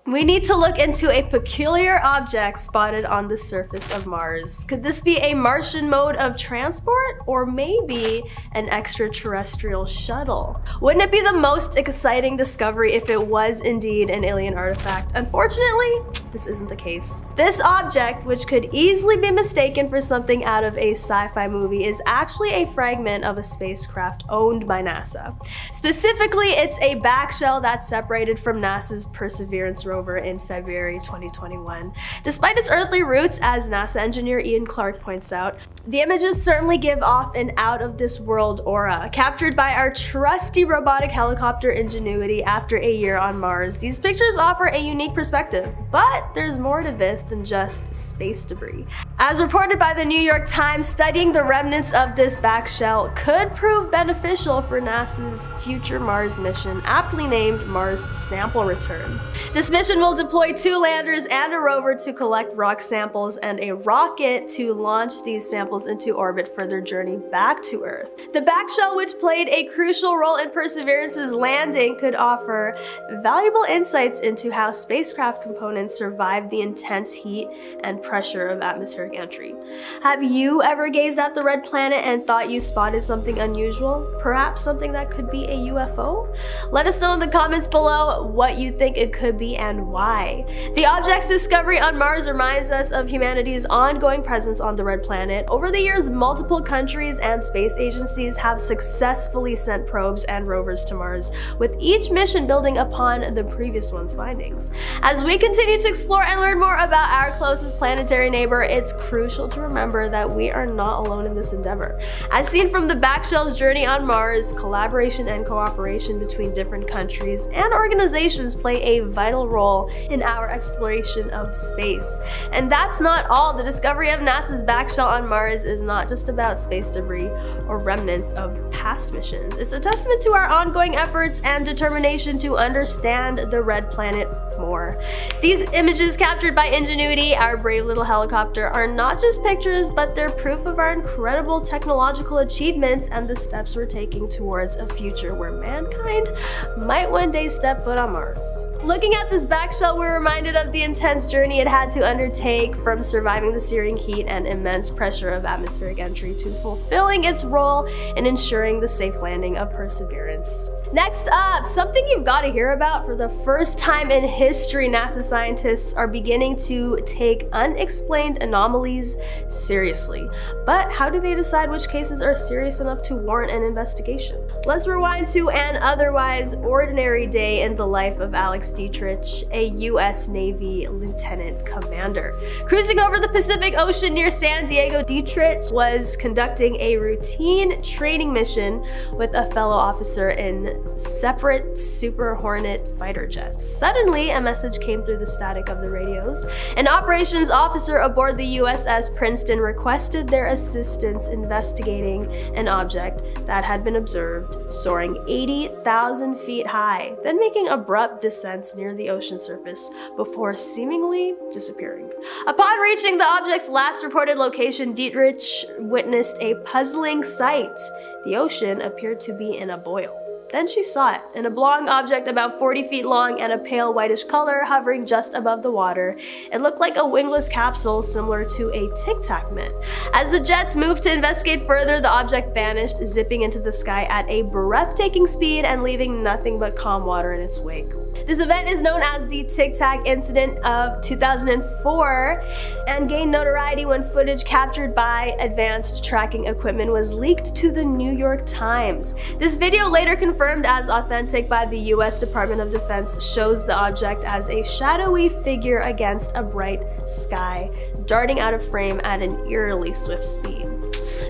We need to look into a peculiar object spotted on the surface of Mars. Could this be a Martian mode of transport, or maybe an extraterrestrial shuttle? Wouldn't it be the most exciting discovery if it was indeed an alien artifact? Unfortunately, this isn't the case. This object, which could easily be mistaken for something out of a sci-fi movie, is actually a fragment of a spacecraft owned by NASA. Specifically, it's a back shell that's separated from NASA's Perseverance rover in February 2021. Despite its earthly roots, as NASA engineer Ian Clark points out, the images certainly give off an out-of-this-world aura. Captured by our trusty robotic helicopter Ingenuity after a year on Mars, these pictures offer a unique perspective. But there's more to this than just space debris. As reported by the New York Times, studying the remnants of this back shell could prove beneficial for NASA's future Mars mission, aptly named Mars Sample Return. This mission will deploy 2 landers and a rover to collect rock samples and a rocket to launch these samples into orbit for their journey back to Earth. The back shell, which played a crucial role in Perseverance's landing, could offer valuable insights into how spacecraft components survive the intense heat and pressure of atmospheric entry. Have you ever gazed at the red planet and thought you spotted something unusual? Perhaps something that could be a UFO? Let us know in the comments below what you think it could be and why. The object's discovery on Mars reminds us of humanity's ongoing presence on the red planet. Over the years, multiple countries and space agencies have successfully sent probes and rovers to Mars, with each mission building upon the previous one's findings. As we continue to explore and learn more about our closest planetary neighbor, it's crucial to remember that we are not alone in this endeavor. As seen from the backshell's journey on Mars, collaboration and cooperation between different countries and organizations play a vital role in our exploration of space. And that's not all. The discovery of NASA's back shell on Mars is not just about space debris or remnants of past missions. It's a testament to our ongoing efforts and determination to understand the red planet more. These images captured by Ingenuity, our brave little helicopter, are not just pictures, but they're proof of our incredible technological achievements and the steps we're taking towards a future where mankind might one day step foot on Mars. Looking at this back shell, we're reminded of the intense journey it had to undertake, from surviving the searing heat and immense pressure of atmospheric entry to fulfilling its role in ensuring the safe landing of Perseverance. Next up, something you've got to hear about. For the first time in history, NASA scientists are beginning to take unexplained anomalies seriously. But how do they decide which cases are serious enough to warrant an investigation? Let's rewind to an otherwise ordinary day in the life of Alex Dietrich, a US Navy lieutenant commander. Cruising over the Pacific Ocean near San Diego, Dietrich was conducting a routine training mission with a fellow officer in separate Super Hornet fighter jets. Suddenly, a message came through the static of the radios. An operations officer aboard the USS Princeton requested their assistance investigating an object that had been observed soaring 80,000 feet high, then making abrupt descents near the ocean surface before seemingly disappearing. Upon reaching the object's last reported location, Dietrich witnessed a puzzling sight. The ocean appeared to be in a boil. Then she saw it, an oblong object about 40 feet long and a pale whitish color hovering just above the water. It looked like a wingless capsule similar to a Tic Tac mitt. As the jets moved to investigate further, the object vanished, zipping into the sky at a breathtaking speed and leaving nothing but calm water in its wake. This event is known as the Tic Tac incident of 2004 and gained notoriety when footage captured by advanced tracking equipment was leaked to the New York Times. This video, later confirmed as authentic by the US Department of Defense, shows the object as a shadowy figure against a bright sky, darting out of frame at an eerily swift speed.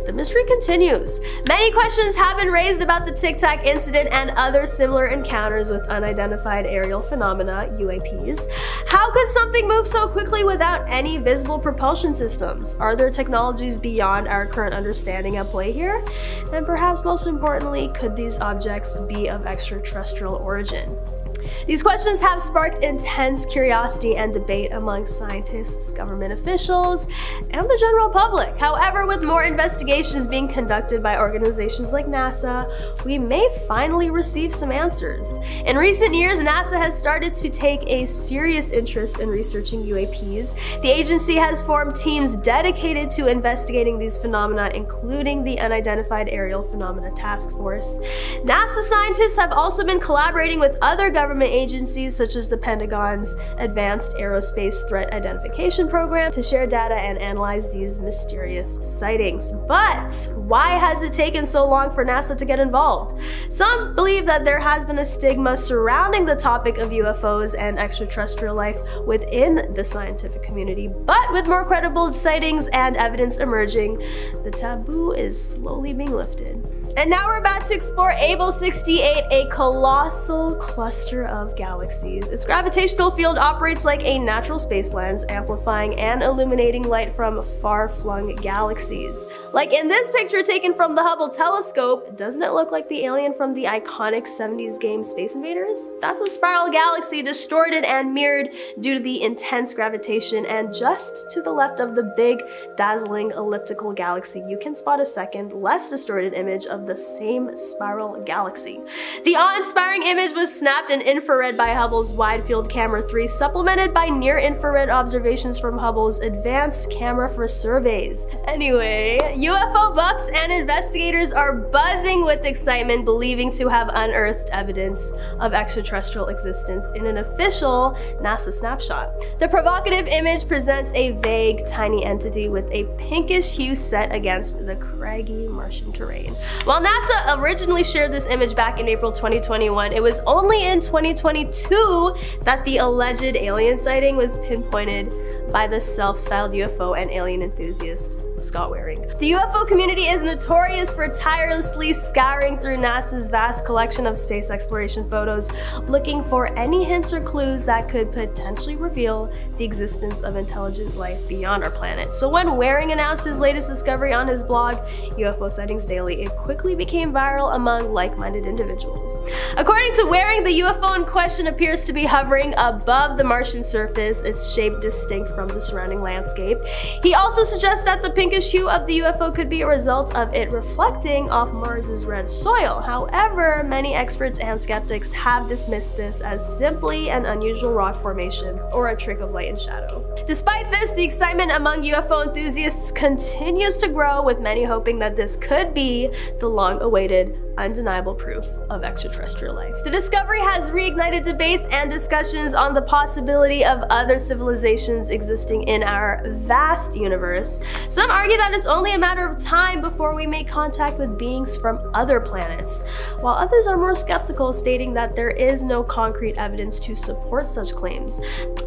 The mystery continues. Many questions have been raised about the Tic Tac incident and other similar encounters with unidentified aerial phenomena, UAPs. How could something move so quickly without any visible propulsion systems? Are there technologies beyond our current understanding at play here? And perhaps most importantly, could these objects be of extraterrestrial origin? These questions have sparked intense curiosity and debate among scientists, government officials, and the general public. However, with more investigations being conducted by organizations like NASA, we may finally receive some answers. In recent years, NASA has started to take a serious interest in researching UAPs. The agency has formed teams dedicated to investigating these phenomena, including the Unidentified Aerial Phenomena Task Force. NASA scientists have also been collaborating with other government agencies such as the Pentagon's Advanced Aerospace Threat Identification Program to share data and analyze these mysterious sightings. But why has it taken so long for NASA to get involved? Some believe that there has been a stigma surrounding the topic of UFOs and extraterrestrial life within the scientific community, but with more credible sightings and evidence emerging, the taboo is slowly being lifted. And now we're about to explore Able 68, a colossal cluster of galaxies. Its gravitational field operates like a natural space lens, amplifying and illuminating light from far-flung galaxies. Like in this picture taken from the Hubble telescope, doesn't it look like the alien from the iconic 70s game Space Invaders? That's a spiral galaxy distorted and mirrored due to the intense gravitation, and just to the left of the big, dazzling elliptical galaxy, you can spot a second, less distorted image of the same spiral galaxy. The awe-inspiring image was snapped in infrared by Hubble's Wide Field Camera 3, supplemented by near-infrared observations from Hubble's Advanced Camera for Surveys. Anyway, UFO buffs and investigators are buzzing with excitement, believing to have unearthed evidence of extraterrestrial existence in an official NASA snapshot. The provocative image presents a vague, tiny entity with a pinkish hue set against the craggy Martian terrain. While NASA originally shared this image back in April 2021, it was only in 2022 that the alleged alien sighting was pinpointed by the self-styled UFO and alien enthusiast Scott Waring. The UFO community is notorious for tirelessly scouring through NASA's vast collection of space exploration photos, looking for any hints or clues that could potentially reveal the existence of intelligent life beyond our planet. So when Waring announced his latest discovery on his blog, UFO Sightings Daily, it quickly became viral among like-minded individuals. According to Waring, the UFO in question appears to be hovering above the Martian surface, its shape distinct from the surrounding landscape. He also suggests that the pinkish hue of the UFO could be a result of it reflecting off Mars's red soil. However, many experts and skeptics have dismissed this as simply an unusual rock formation or a trick of light and shadow. Despite this, the excitement among UFO enthusiasts continues to grow, with many hoping that this could be the long-awaited, undeniable proof of extraterrestrial life. The discovery has reignited debates and discussions on the possibility of other civilizations existing in our vast universe. Some argue that it's only a matter of time before we make contact with beings from other planets, while others are more skeptical, stating that there is no concrete evidence to support such claims.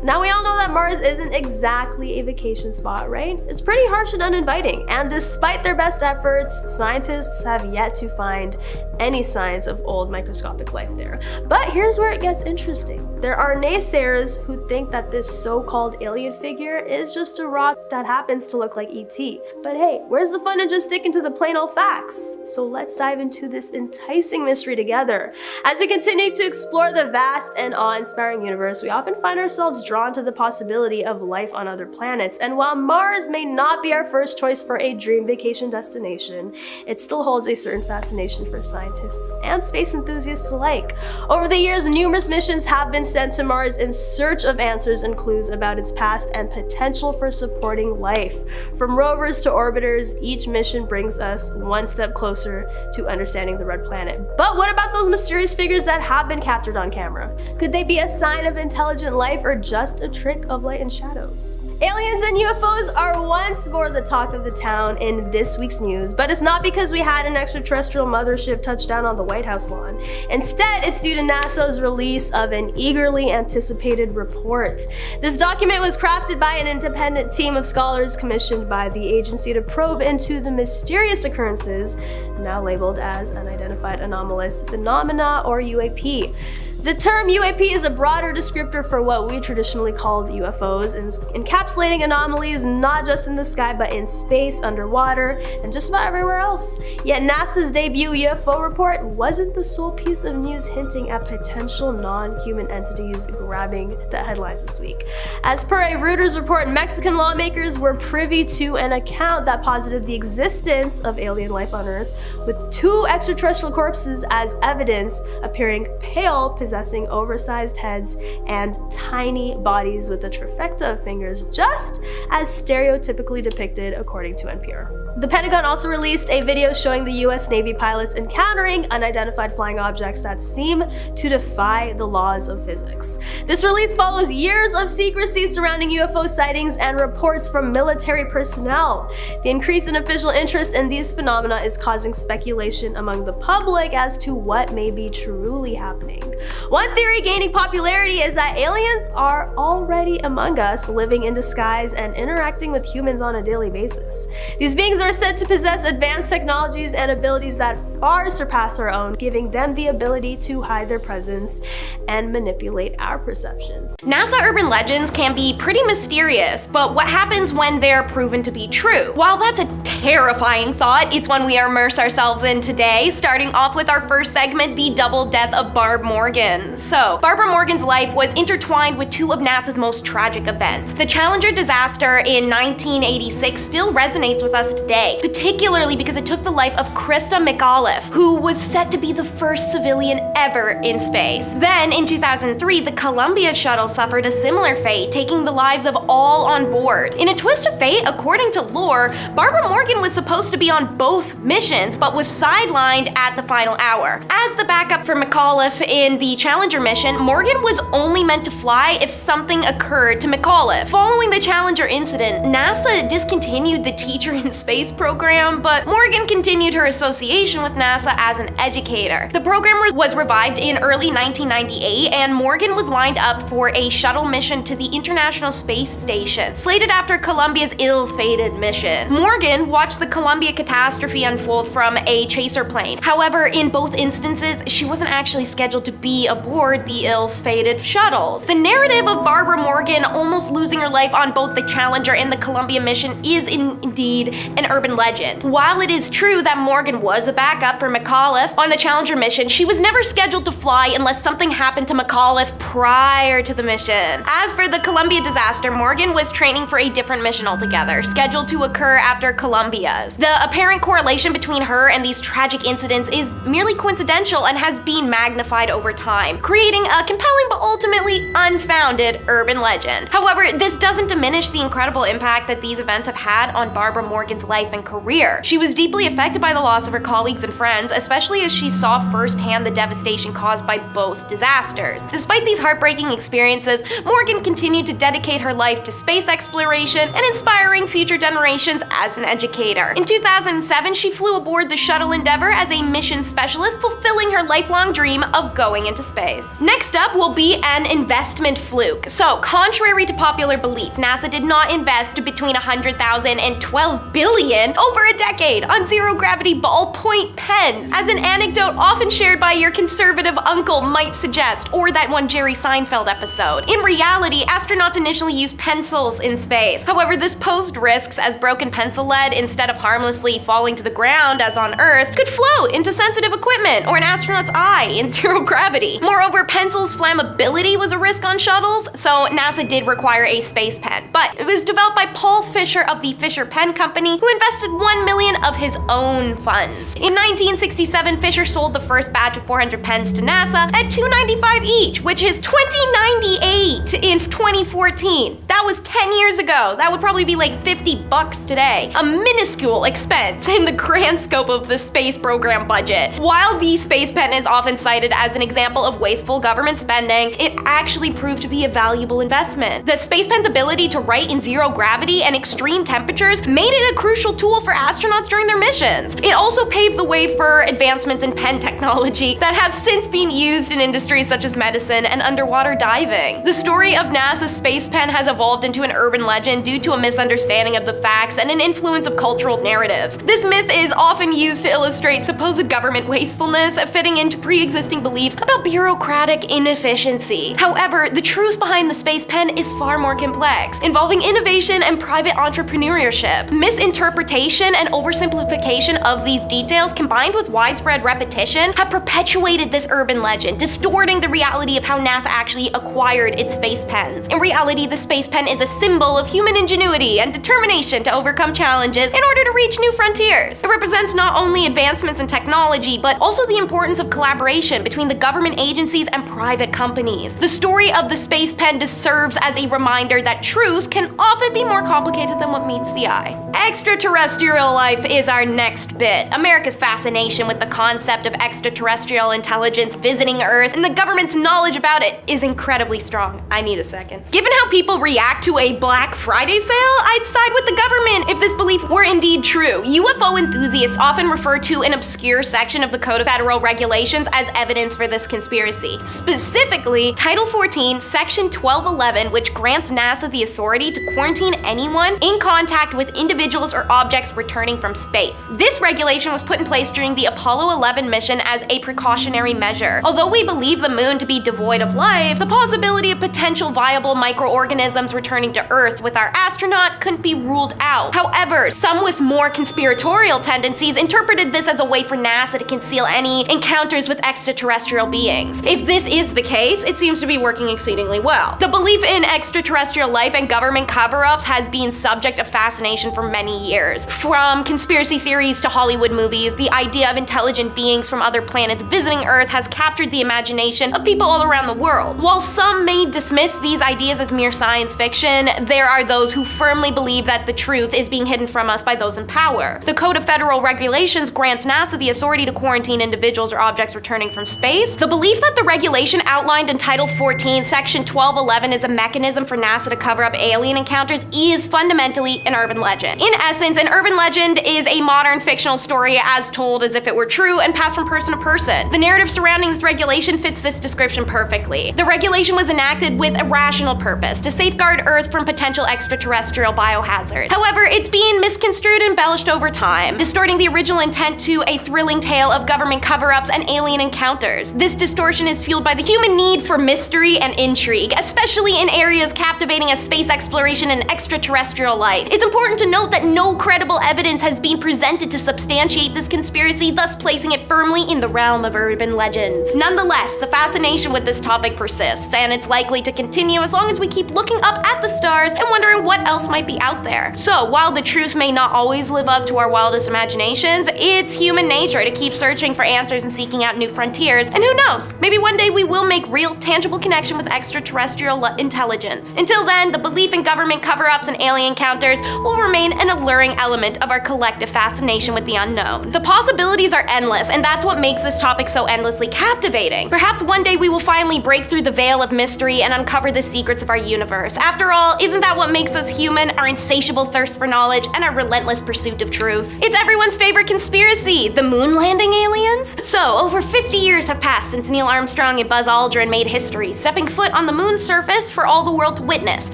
Now, we all know that Mars isn't exactly a vacation spot, right? It's pretty harsh and uninviting, and despite their best efforts, scientists have yet to find any signs of old microscopic life there. But here's where it gets interesting. There are naysayers who think that this so-called alien figure is just a rock that happens to look like ET. But hey, where's the fun in just sticking to the plain old facts? So let's dive into this enticing mystery together. As we continue to explore the vast and awe-inspiring universe, we often find ourselves drawn to the possibility of life on other planets. And while Mars may not be our first choice for a dream vacation destination, it still holds a certain fascination for scientists and space enthusiasts alike. Over the years, numerous missions have been sent to Mars in search of answers and clues about its past and potential for supporting life. From rovers to orbiters, each mission brings us one step closer to understanding the red planet. But what about those mysterious figures that have been captured on camera? Could they be a sign of intelligent life or just a trick of light and shadows? Aliens and UFOs are once more the talk of the town in this week's news, but it's not because we had an extraterrestrial mothership touch down on the White House lawn. Instead, it's due to NASA's release of an eagerly anticipated report. This document was crafted by an independent team of scholars commissioned by the agency to probe into the mysterious occurrences now labeled as unidentified anomalous phenomena, or UAP. The term UAP is a broader descriptor for what we traditionally called UFOs, encapsulating anomalies not just in the sky but in space, underwater, and just about everywhere else. Yet NASA's debut UFO report wasn't the sole piece of news hinting at potential non-human entities grabbing the headlines this week. As per a Reuters report, Mexican lawmakers were privy to an account that posited the existence of alien life on Earth, with 2 extraterrestrial corpses as evidence, appearing pale, possessing oversized heads and tiny bodies with a trifecta of fingers, just as stereotypically depicted according to NPR. The Pentagon also released a video showing the US Navy pilots encountering unidentified flying objects that seem to defy the laws of physics. This release follows years of secrecy surrounding UFO sightings and reports from military personnel. The increase in official interest in these phenomena is causing speculation among the public as to what may be truly happening. One theory gaining popularity is that aliens are already among us, living in disguise and interacting with humans on a daily basis. These beings are said to possess advanced technologies and abilities that far surpass our own, giving them the ability to hide their presence and manipulate our perceptions. NASA urban legends can be pretty mysterious, but what happens when they're proven to be true? While that's a terrifying thought, it's one we immerse ourselves in today, starting off with our first segment, the double death of Barb Morgan. So, Barbara Morgan's life was intertwined with 2 of NASA's most tragic events. The Challenger disaster in 1986 still resonates with us today, particularly because it took the life of Krista McAuliffe, who was set to be the first civilian ever in space. Then, in 2003, the Columbia shuttle suffered a similar fate, taking the lives of all on board. In a twist of fate, according to lore, Barbara Morgan was supposed to be on both missions, but was sidelined at the final hour. As the backup for McAuliffe in the Challenger mission, Morgan was only meant to fly if something occurred to McAuliffe. Following the Challenger incident, NASA discontinued the Teacher in Space program, but Morgan continued her association with NASA as an educator. The program was revived in early 1998, and Morgan was lined up for a shuttle mission to the International Space Station, slated after Columbia's ill-fated mission. Morgan watched the Columbia catastrophe unfold from a chaser plane. However, in both instances, she wasn't actually scheduled to be aboard the ill-fated shuttles. The narrative of Barbara Morgan almost losing her life on both the Challenger and the Columbia mission is indeed an urban legend. While it is true that Morgan was a backup for McAuliffe on the Challenger mission, she was never scheduled to fly unless something happened to McAuliffe prior to the mission. As for the Columbia disaster, Morgan was training for a different mission altogether, scheduled to occur after Columbia's. The apparent correlation between her and these tragic incidents is merely coincidental and has been magnified over time, creating a compelling but ultimately unfounded urban legend. However, this doesn't diminish the incredible impact that these events have had on Barbara Morgan's life and career. She was deeply affected by the loss of her colleagues and friends, especially as she saw firsthand the devastation caused by both disasters. Despite these heartbreaking experiences, Morgan continued to dedicate her life to space exploration and inspiring future generations as an educator. In 2007, she flew aboard the Shuttle Endeavour as a mission specialist, fulfilling her lifelong dream of going into space. Next up will be an investment fluke. So, contrary to popular belief, NASA did not invest between $100,000 and $12 billion over a decade on zero-gravity ballpoint pens, as an anecdote often shared by your conservative uncle might suggest, or that one Jerry Seinfeld episode. In reality, astronauts initially used pencils in space. However, this posed risks, as broken pencil lead, instead of harmlessly falling to the ground as on Earth, could float into sensitive equipment or an astronaut's eye in zero gravity. Moreover, pencils' flammability was a risk on shuttles, so NASA did require a space pen. But it was developed by Paul Fisher of the Fisher Pen Company, who invested $1 million of his own funds. In 1967, Fisher sold the first batch of 400 pens to NASA at $2.95 each, which is $20.98 in 2014. That was 10 years ago. That would probably be like $50 today. A minuscule expense in the grand scope of the space program budget. While the space pen is often cited as an example of wasteful government spending, it actually proved to be a valuable investment. The space pen's ability to write in zero gravity and extreme temperatures made it a crucial tool for astronauts during their missions. It also paved the way for advancements in pen technology that have since been used in industries such as medicine and underwater diving. The story of NASA's space pen has evolved into an urban legend due to a misunderstanding of the facts and an influence of cultural narratives. This myth is often used to illustrate supposed government wastefulness, fitting into pre-existing beliefs about bureaucratic inefficiency. However, the truth behind the space pen is far more complex, involving innovation and private entrepreneurship. Misinterpretation and oversimplification of these details, combined with widespread repetition, have perpetuated this urban legend, distorting the reality of how NASA actually acquired its space pens. In reality, the space pen is a symbol of human ingenuity and determination to overcome challenges in order to reach new frontiers. It represents not only advancements in technology, but also the importance of collaboration between the government agencies and private companies. The story of the space pen serves as a reminder that truth can often be more complicated than what meets the eye. Extraterrestrial life is our next bit. America's fascination with the concept of extraterrestrial intelligence visiting Earth and the government's knowledge about it is incredibly strong. I need a second. Given how people react to a Black Friday sale, I'd side with the government if this belief were indeed true. UFO enthusiasts often refer to an obscure section of the Code of Federal Regulations as evidence for this conspiracy. Specifically, Title 14, Section 1211, which grants NASA the authority to quarantine anyone in contact with individuals or objects returning from space. This regulation was put in place during the Apollo 11 mission as a precautionary measure. Although we believe the moon to be devoid of life, the possibility of potential viable microorganisms returning to Earth with our astronaut couldn't be ruled out. However, some with more conspiratorial tendencies interpreted this as a way for NASA to conceal any encounters with extraterrestrial beings. If this is the case, it seems to be working exceedingly well. The belief in extraterrestrial life and government cover-ups has been subject of fascination for many years. From conspiracy theories to Hollywood movies, the idea of intelligent beings from other planets visiting Earth has captured the imagination of people all around the world. While some may dismiss these ideas as mere science fiction, there are those who firmly believe that the truth is being hidden from us by those in power. The Code of Federal Regulations grants NASA the authority to quarantine individuals or objects returning from space. The belief that the regulation outlined in Title 14, Section 1211 is a mechanism for NASA to cover up alien encounters is fundamentally an urban legend. In essence, an urban legend is a modern fictional story as told as if it were true and passed from person to person. The narrative surrounding this regulation fits this description perfectly. The regulation was enacted with a rational purpose, to safeguard Earth from potential extraterrestrial biohazard. However, it's being misconstrued and embellished over time, distorting the original intent to a thrilling tale of government cover-ups and alien encounters. This distortion is fueled by the human need for mystery and intrigue, especially in areas captivating as space exploration and extraterrestrial life. It's important to note that no credible evidence has been presented to substantiate this conspiracy, thus placing it firmly in the realm of urban legends. Nonetheless, the fascination with this topic persists, and it's likely to continue as long as we keep looking up at the stars and wondering what else might be out there. So, while the truth may not always live up to our wildest imaginations, it's human nature to keep searching for answers and seeking out new frontiers, and who knows, maybe one day we will make real, tangible connection with extraterrestrial intelligence. Until then, the belief in government cover-ups and alien encounters will remain an alluring element of our collective fascination with the unknown. The possibilities are endless, and that's what makes this topic so endlessly captivating. Perhaps one day we will finally break through the veil of mystery and uncover the secrets of our universe. After all, isn't that what makes us human? Our insatiable thirst for knowledge and our relentless pursuit of truth. It's everyone's favorite conspiracy, the moon landing aliens. So, over 50 years have passed since Neil Armstrong and Buzz Aldrin made history, stepping foot on the moon's surface for all the world to witness.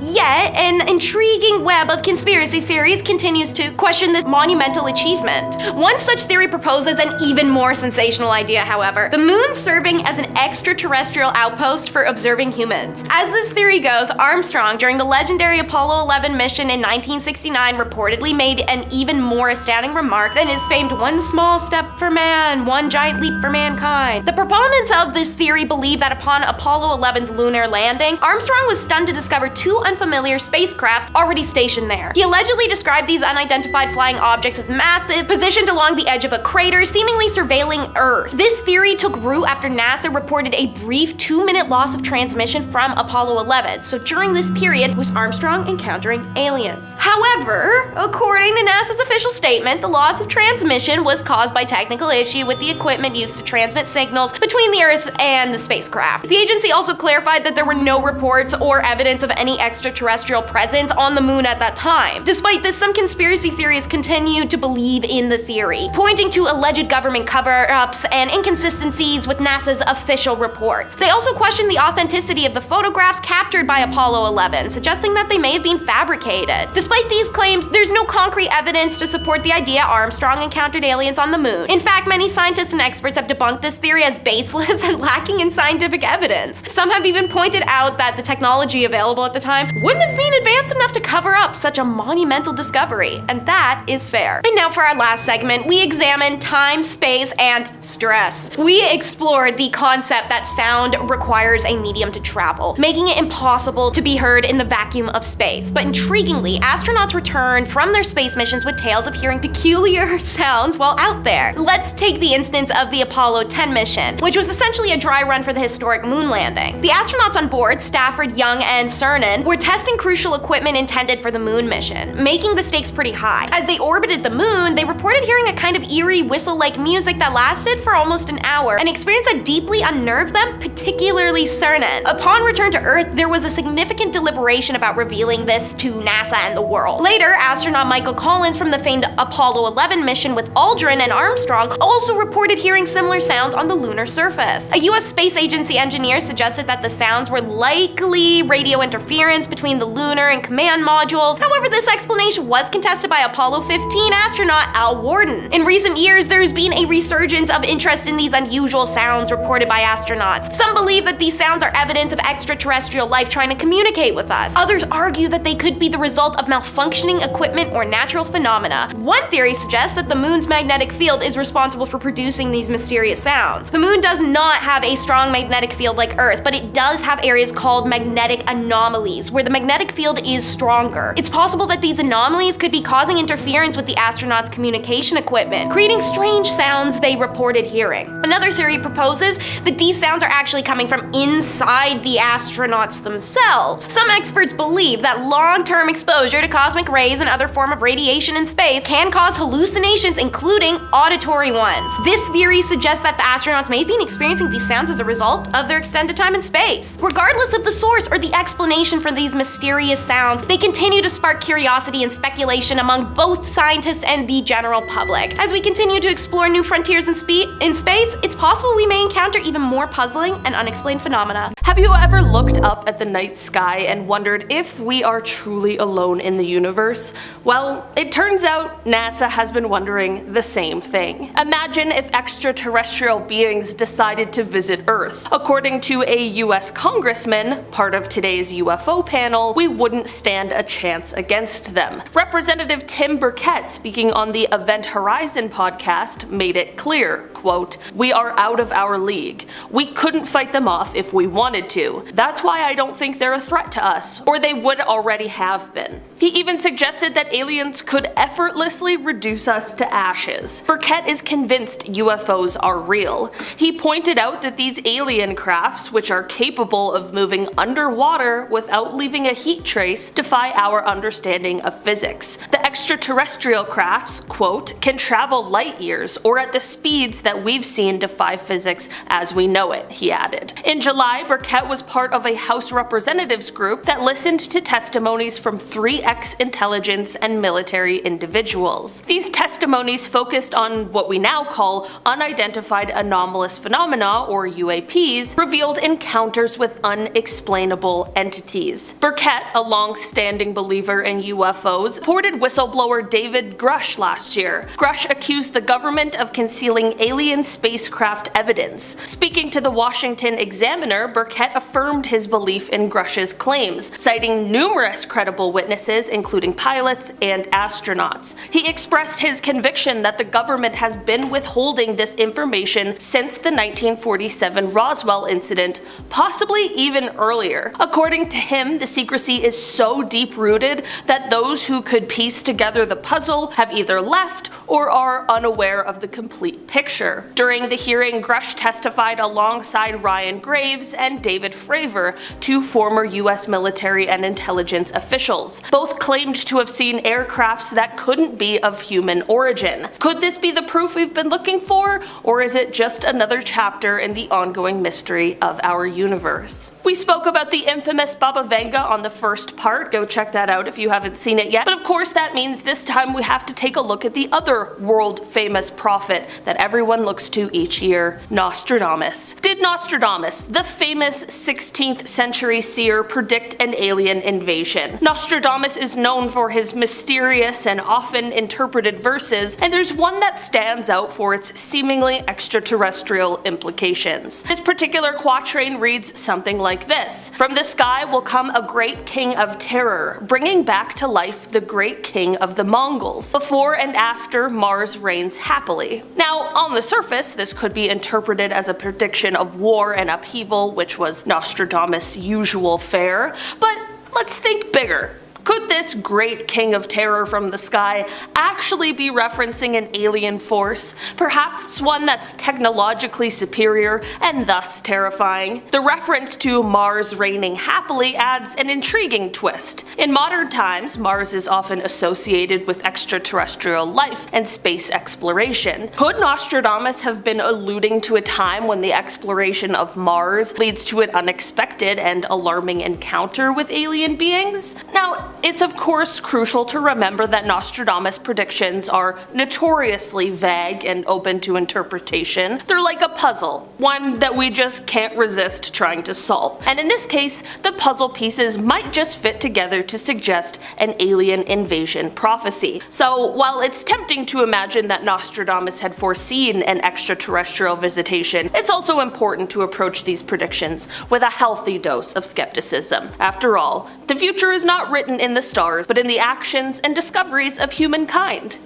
Yet, an intriguing web of conspiracy theories continues to question this monumental achievement. One such theory proposes an even more sensational idea, however, the moon serving as an extraterrestrial outpost for observing humans. As this theory goes, Armstrong, during the legendary Apollo 11 mission in 1969, reportedly made an even more astounding remark than his famed "one small step for man, one giant leap for mankind." The proponents of this theory believe that upon Apollo 11's lunar landing, Armstrong was stunned to discover two unfamiliar spacecrafts already stationed there. He allegedly described these unidentified flying objects as massive, positioned along the edge of a crater, seemingly surveilling Earth. This theory took root after NASA reported a brief 2-minute loss of transmission from Apollo 11, so during this period was Armstrong encountering aliens. However, according to NASA's official statement, the loss of transmission was caused by technical issue with the equipment used to transmit signals between the Earth and the spacecraft. The agency also clarified that there were no reports or evidence of any extraterrestrial presence on the moon at that time. Despite this, some conspiracy theorists continue to believe in the theory, pointing to alleged government cover-ups and inconsistencies with NASA's official reports. They also question the authenticity of the photographs captured by Apollo 11, suggesting that they may have been fabricated. Despite these claims, there's no concrete concrete evidence to support the idea Armstrong encountered aliens on the moon. In fact, many scientists and experts have debunked this theory as baseless and lacking in scientific evidence. Some have even pointed out that the technology available at the time wouldn't have been advanced enough to cover up such a monumental discovery, and that is fair. And now for our last segment, we examine time, space, and stress. We explored the concept that sound requires a medium to travel, making it impossible to be heard in the vacuum of space. But intriguingly, astronauts returned from their space missions with tales of hearing peculiar sounds while out there. Let's take the instance of the Apollo 10 mission, which was essentially a dry run for the historic moon landing. The astronauts on board, Stafford, Young, and Cernan, were testing crucial equipment intended for the moon mission, making the stakes pretty high. As they orbited the moon, they reported hearing a kind of eerie whistle-like music that lasted for almost an hour, an experience that deeply unnerved them, particularly Cernan. Upon return to Earth, there was a significant deliberation about revealing this to NASA and the world. Later, astronaut Michael Collins from the famed Apollo 11 mission with Aldrin and Armstrong also reported hearing similar sounds on the lunar surface. A US Space Agency engineer suggested that the sounds were likely radio interference between the lunar and command modules. However, this explanation was contested by Apollo 15 astronaut Al Worden. In recent years, there's been a resurgence of interest in these unusual sounds reported by astronauts. Some believe that these sounds are evidence of extraterrestrial life trying to communicate with us. Others argue that they could be the result of malfunctioning equipment or natural phenomena. One theory suggests that the moon's magnetic field is responsible for producing these mysterious sounds. The moon does not have a strong magnetic field like Earth, but it does have areas called magnetic anomalies, where the magnetic field is stronger. It's possible that these anomalies could be causing interference with the astronauts' communication equipment, creating strange sounds they reported hearing. Another theory proposes that these sounds are actually coming from inside the astronauts themselves. Some experts believe that long-term exposure to cosmic rays and other form of radiation in space can cause hallucinations, including auditory ones. This theory suggests that the astronauts may have been experiencing these sounds as a result of their extended time in space. Regardless of the source or the explanation for these mysterious sounds, they continue to spark curiosity and speculation among both scientists and the general public. As we continue to explore new frontiers in space, it's possible we may encounter even more puzzling and unexplained phenomena. Have you ever looked up at the night sky and wondered if we are truly alone in the universe? Well, it turns out NASA has been wondering the same thing. Imagine if extraterrestrial beings decided to visit Earth. According to a US congressman, part of today's UFO panel, we wouldn't stand a chance against them. Representative Tim Burkett, speaking on the Event Horizon podcast, made it clear, quote, "We are out of our league. We couldn't fight them off if we wanted to. That's why I don't think they're a threat to us, or they would already have been." He even suggested that aliens could effortlessly reduce us to ashes. Burkett is convinced UFOs are real. He pointed out that these alien crafts, which are capable of moving underwater without leaving a heat trace, defy our understanding of physics. The extraterrestrial crafts, quote, "can travel light years or at the speeds that we've seen defy physics as we know it," he added. In July, Burkett was part of a House Representatives group that listened to testimonies from 3 ex-intelligence and military individuals. These testimonies focused on what we now call unidentified anomalous phenomena, or UAPs, revealed encounters with unexplainable entities. Burkett, a long-standing believer in UFOs, supported whistleblower David Grush last year. Grush accused the government of concealing alien spacecraft evidence. Speaking to the Washington Examiner, Burkett affirmed his belief in Grush's claims, citing numerous credible witnesses, including pilots and astronauts. He expressed his conviction that the government has been withholding this information since the 1947 Roswell incident, possibly even earlier. According to him, the secrecy is so deep-rooted that those who could piece together the puzzle have either left or are unaware of the complete picture. During the hearing, Grush testified alongside Ryan Graves and David Fravor, 2 former US military and intelligence officials. Both claimed to have seen aircrafts that couldn't be of human origin. Could this be the proof we've been looking for, or is it just another chapter in the ongoing mystery of our universe? We spoke about the infamous Baba Vanga on the first part, go check that out if you haven't seen it yet, but of course that means means this time we have to take a look at the other world-famous prophet that everyone looks to each year, Nostradamus. Did Nostradamus, the famous 16th century seer, predict an alien invasion? Nostradamus is known for his mysterious and often interpreted verses, and there's one that stands out for its seemingly extraterrestrial implications. This particular quatrain reads something like this: "From the sky will come a great king of terror, bringing back to life the great king of the Mongols. Before and after Mars reigns happily." Now, on the surface, this could be interpreted as a prediction of war and upheaval, which was Nostradamus' usual fare, but let's think bigger. Could this great king of terror from the sky actually be referencing an alien force? Perhaps one that's technologically superior and thus terrifying? The reference to Mars reigning happily adds an intriguing twist. In modern times, Mars is often associated with extraterrestrial life and space exploration. Could Nostradamus have been alluding to a time when the exploration of Mars leads to an unexpected and alarming encounter with alien beings? Now, it's of course crucial to remember that Nostradamus' predictions are notoriously vague and open to interpretation. They're like a puzzle, one that we just can't resist trying to solve. And in this case, the puzzle pieces might just fit together to suggest an alien invasion prophecy. So while it's tempting to imagine that Nostradamus had foreseen an extraterrestrial visitation, it's also important to approach these predictions with a healthy dose of skepticism. After all, the future is not written in the stars, but in the actions and discoveries of humankind.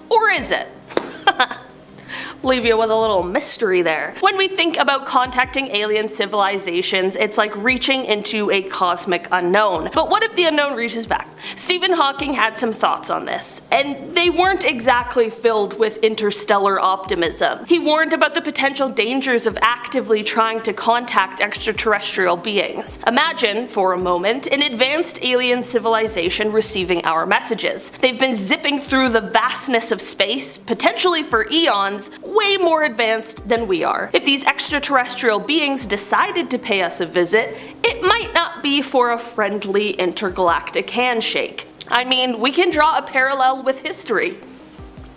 Or is it? Leave you with a little mystery there. When we think about contacting alien civilizations, it's like reaching into a cosmic unknown. But what if the unknown reaches back? Stephen Hawking had some thoughts on this, and they weren't exactly filled with interstellar optimism. He warned about the potential dangers of actively trying to contact extraterrestrial beings. Imagine, for a moment, an advanced alien civilization receiving our messages. They've been zipping through the vastness of space, potentially for eons, way more advanced than we are. If these extraterrestrial beings decided to pay us a visit, it might not be for a friendly intergalactic handshake. I mean, we can draw a parallel with history.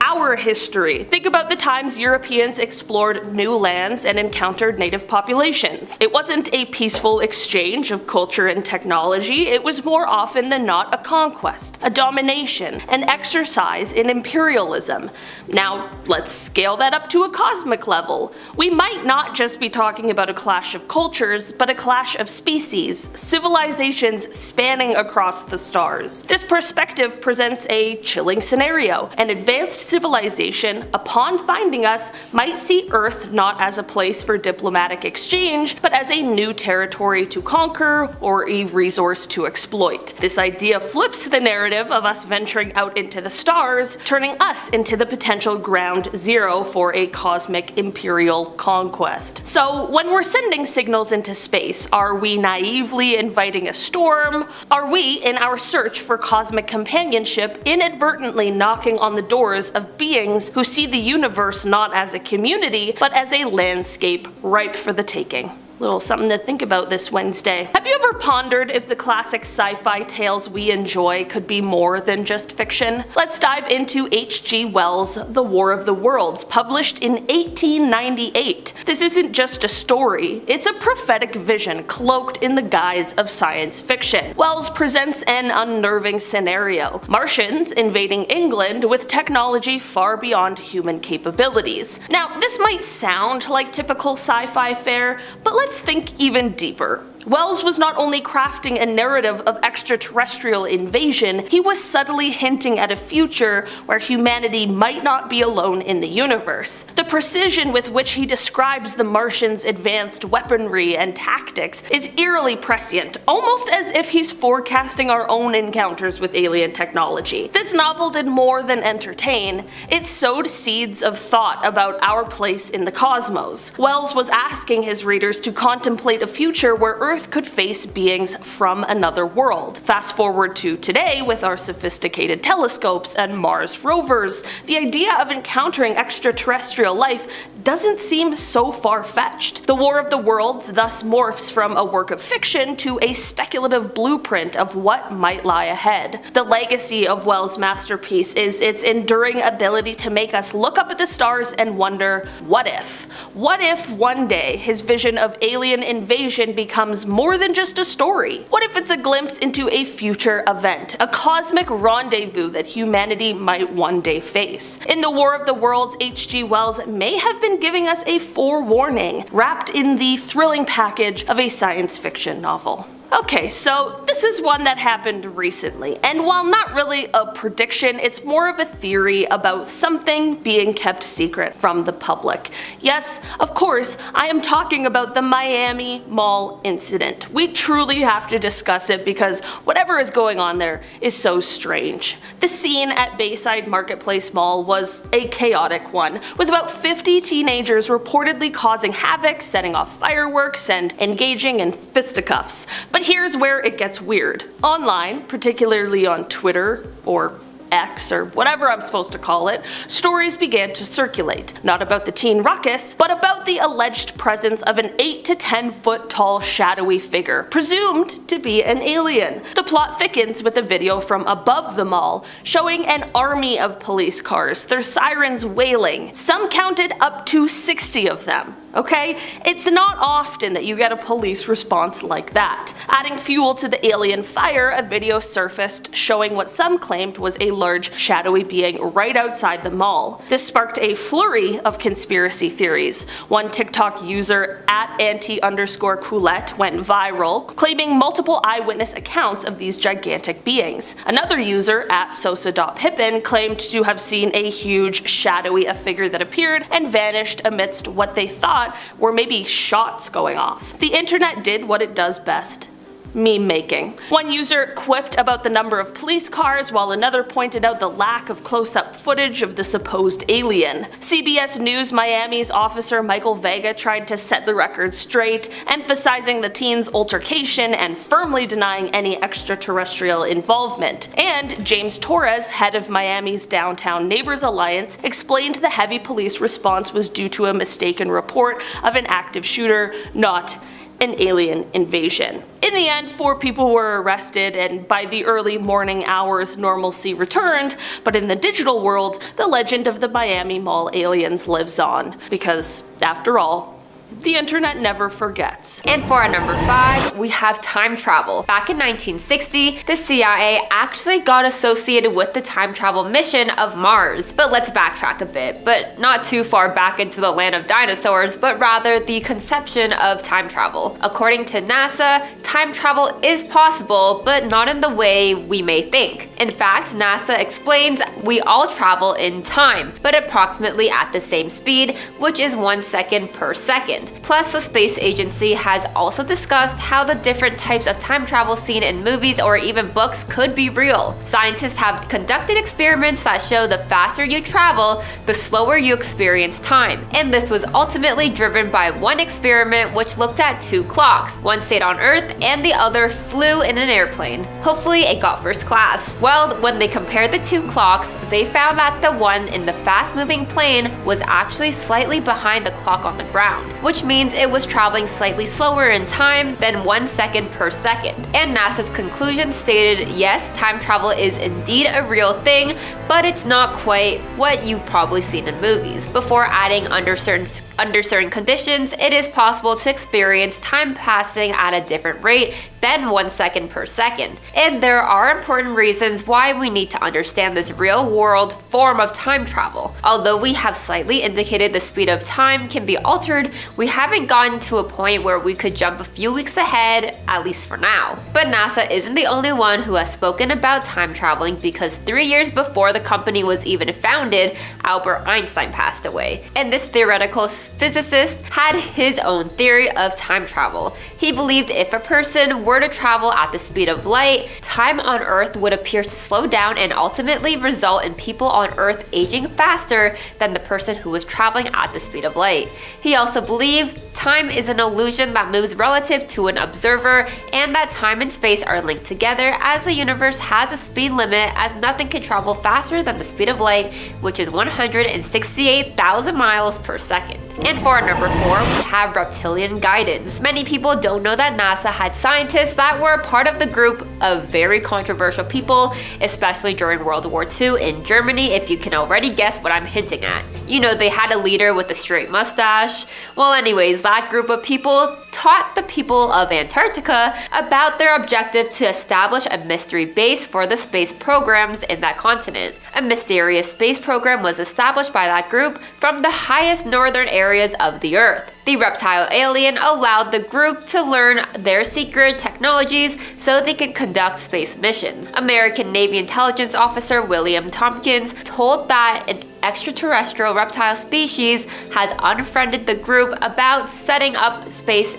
Our history. Think about the times Europeans explored new lands and encountered native populations. It wasn't a peaceful exchange of culture and technology, it was more often than not a conquest, a domination, an exercise in imperialism. Now, let's scale that up to a cosmic level. We might not just be talking about a clash of cultures, but a clash of species, civilizations spanning across the stars. This perspective presents a chilling scenario. An advanced civilization, upon finding us, might see Earth not as a place for diplomatic exchange, but as a new territory to conquer or a resource to exploit. This idea flips the narrative of us venturing out into the stars, turning us into the potential ground zero for a cosmic imperial conquest. So when we're sending signals into space, are we naively inviting a storm? Are we, in our search for cosmic companionship, inadvertently knocking on the doors of beings who see the universe not as a community, but as a landscape ripe for the taking? Little something to think about this Wednesday. Have you ever pondered if the classic sci-fi tales we enjoy could be more than just fiction? Let's dive into H.G. Wells' The War of the Worlds, published in 1898. This isn't just a story, it's a prophetic vision cloaked in the guise of science fiction. Wells presents an unnerving scenario: Martians invading England with technology far beyond human capabilities. Now, this might sound like typical sci-fi fare, but let's think even deeper. Wells was not only crafting a narrative of extraterrestrial invasion, he was subtly hinting at a future where humanity might not be alone in the universe. The precision with which he describes the Martians' advanced weaponry and tactics is eerily prescient, almost as if he's forecasting our own encounters with alien technology. This novel did more than entertain, it sowed seeds of thought about our place in the cosmos. Wells was asking his readers to contemplate a future where Earth Earth could face beings from another world. Fast forward to today with our sophisticated telescopes and Mars rovers, the idea of encountering extraterrestrial life doesn't seem so far-fetched. The War of the Worlds thus morphs from a work of fiction to a speculative blueprint of what might lie ahead. The legacy of Wells' masterpiece is its enduring ability to make us look up at the stars and wonder, what if? What if one day his vision of alien invasion becomes more than just a story? What if it's a glimpse into a future event, a cosmic rendezvous that humanity might one day face? In The War of the Worlds, H.G. Wells may have been giving us a forewarning, wrapped in the thrilling package of a science fiction novel. Okay, so this is one that happened recently, and while not really a prediction, it's more of a theory about something being kept secret from the public. Yes, of course, I am talking about the Miami Mall incident. We truly have to discuss it because whatever is going on there is so strange. The scene at Bayside Marketplace Mall was a chaotic one, with about 50 teenagers reportedly causing havoc, setting off fireworks, and engaging in fisticuffs. But here's where it gets weird. Online, particularly on Twitter or X or whatever I'm supposed to call it, stories began to circulate, not about the teen ruckus, but about the alleged presence of an 8 to 10 foot tall shadowy figure, presumed to be an alien. The plot thickens with a video from above the mall, showing an army of police cars, their sirens wailing. Some counted up to 60 of them. Okay? It's not often that you get a police response like that. Adding fuel to the alien fire, a video surfaced showing what some claimed was a large shadowy being right outside the mall. This sparked a flurry of conspiracy theories. One TikTok user at @anti_Coulette went viral, claiming multiple eyewitness accounts of these gigantic beings. Another user at Sosa.Pippin claimed to have seen a huge shadowy figure that appeared and vanished amidst what they thought were maybe shots going off. The internet did what it does best: meme making. One user quipped about the number of police cars, while another pointed out the lack of close-up footage of the supposed alien. CBS News Miami's officer Michael Vega tried to set the record straight, emphasizing the teens' altercation and firmly denying any extraterrestrial involvement. And James Torres, head of Miami's Downtown Neighbors Alliance, explained the heavy police response was due to a mistaken report of an active shooter, not an alien invasion. In the end, 4 people were arrested, and by the early morning hours, normalcy returned, but in the digital world, the legend of the Miami Mall aliens lives on. Because, after all, the internet never forgets. And for our number 5, we have time travel. Back in 1960, the CIA actually got associated with the time travel mission of Mars. But let's backtrack a bit, but not too far back into the land of dinosaurs, but rather the conception of time travel. According to NASA, time travel is possible, but not in the way we may think. In fact, NASA explains we all travel in time, but approximately at the same speed, which is 1 second per second. Plus, the space agency has also discussed how the different types of time travel seen in movies or even books could be real. Scientists have conducted experiments that show the faster you travel, the slower you experience time. And this was ultimately driven by one experiment which looked at 2 clocks. One stayed on Earth and the other flew in an airplane. Hopefully it got first class. Well, when they compared the 2 clocks, they found that the one in the fast-moving plane was actually slightly behind the clock on the ground, which means it was traveling slightly slower in time than 1 second per second. And NASA's conclusion stated, yes, time travel is indeed a real thing, but it's not quite what you've probably seen in movies. Before adding under certain conditions, it is possible to experience time passing at a different rate than 1 second per second. And there are important reasons why we need to understand this real-world form of time travel. Although we have slightly indicated the speed of time can be altered, we haven't gotten to a point where we could jump a few weeks ahead, at least for now. But NASA isn't the only one who has spoken about time traveling, because 3 years before the company was even founded, Albert Einstein passed away. And this theoretical physicist had his own theory of time travel. He believed if a person were were to travel at the speed of light, time on Earth would appear to slow down and ultimately result in people on Earth aging faster than the person who was traveling at the speed of light. He also believes time is an illusion that moves relative to an observer, and that time and space are linked together as the universe has a speed limit, as nothing can travel faster than the speed of light, which is 168,000 miles per second. And for number 4, we have reptilian guidance. Many people don't know that NASA had scientists that were part of the group of very controversial people, especially during World War II in Germany, if you can already guess what I'm hinting at. You know, they had a leader with a straight mustache. Well, anyways, that group of people taught the people of Antarctica about their objective to establish a mystery base for the space programs in that continent. A mysterious space program was established by that group from the highest northern areas of the Earth. The reptile alien allowed the group to learn their secret technologies so they could conduct space missions. American Navy intelligence officer William Tompkins told that an extraterrestrial reptile species has unfriended the group about setting up space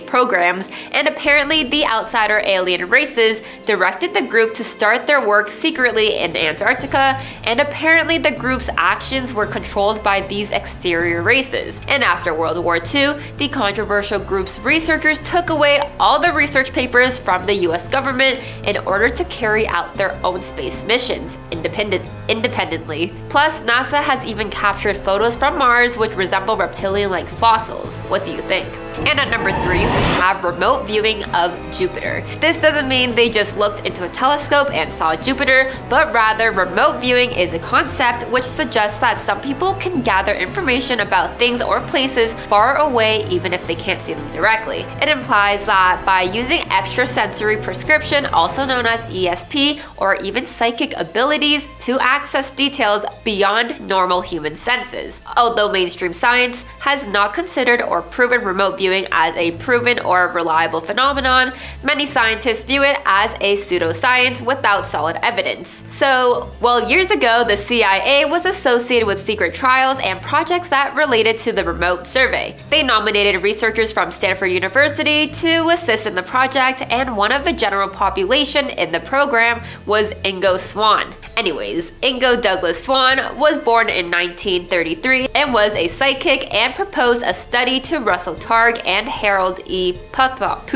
programs, and apparently the outsider alien races directed the group to start their work secretly in Antarctica, and apparently the group's actions were controlled by these exterior races. And after World War II, the controversial group's researchers took away all the research papers from the US government in order to carry out their own space missions independently. Plus, NASA has even captured photos from Mars which resemble reptilian-like fossils. What do you think? And at number 3, we have remote viewing of Jupiter. This doesn't mean they just looked into a telescope and saw Jupiter, but rather remote viewing is a concept which suggests that some people can gather information about things or places far away even if they can't see them directly. It implies that by using extrasensory perception, also known as ESP, or even psychic abilities to access details beyond normal human senses. Although mainstream science has not considered or proven remote viewing as a proven or reliable phenomenon, many scientists view it as a pseudoscience without solid evidence. So, well, years ago, the CIA was associated with secret trials and projects that related to the remote survey. They nominated researchers from Stanford University to assist in the project, and one of the general population in the program was Ingo Swann. Anyways, Ingo Douglas Swann was born in 1933 and was a psychic and proposed a study to Russell Targ and Harold E. Puthoff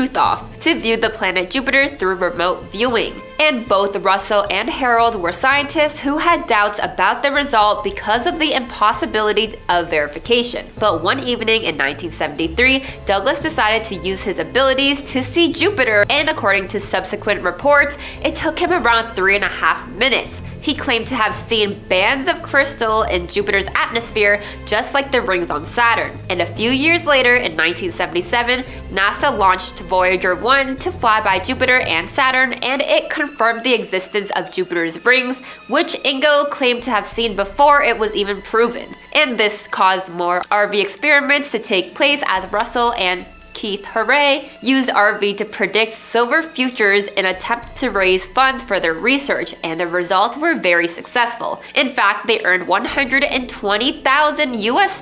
to view the planet Jupiter through remote viewing. And both Russell and Harold were scientists who had doubts about the result because of the impossibility of verification. But one evening in 1973, Douglas decided to use his abilities to see Jupiter, and according to subsequent reports, it took him around 3.5 minutes. He claimed to have seen bands of crystal in Jupiter's atmosphere, just like the rings on Saturn. And a few years later, in 1977, NASA launched Voyager 1 to fly by Jupiter and Saturn, and it confirmed the existence of Jupiter's rings, which Ingo claimed to have seen before it was even proven. And this caused more RV experiments to take place as Russell and Keith Hooray used RV to predict silver futures in an attempt to raise funds for their research, and the results were very successful. In fact, they earned $120,000 US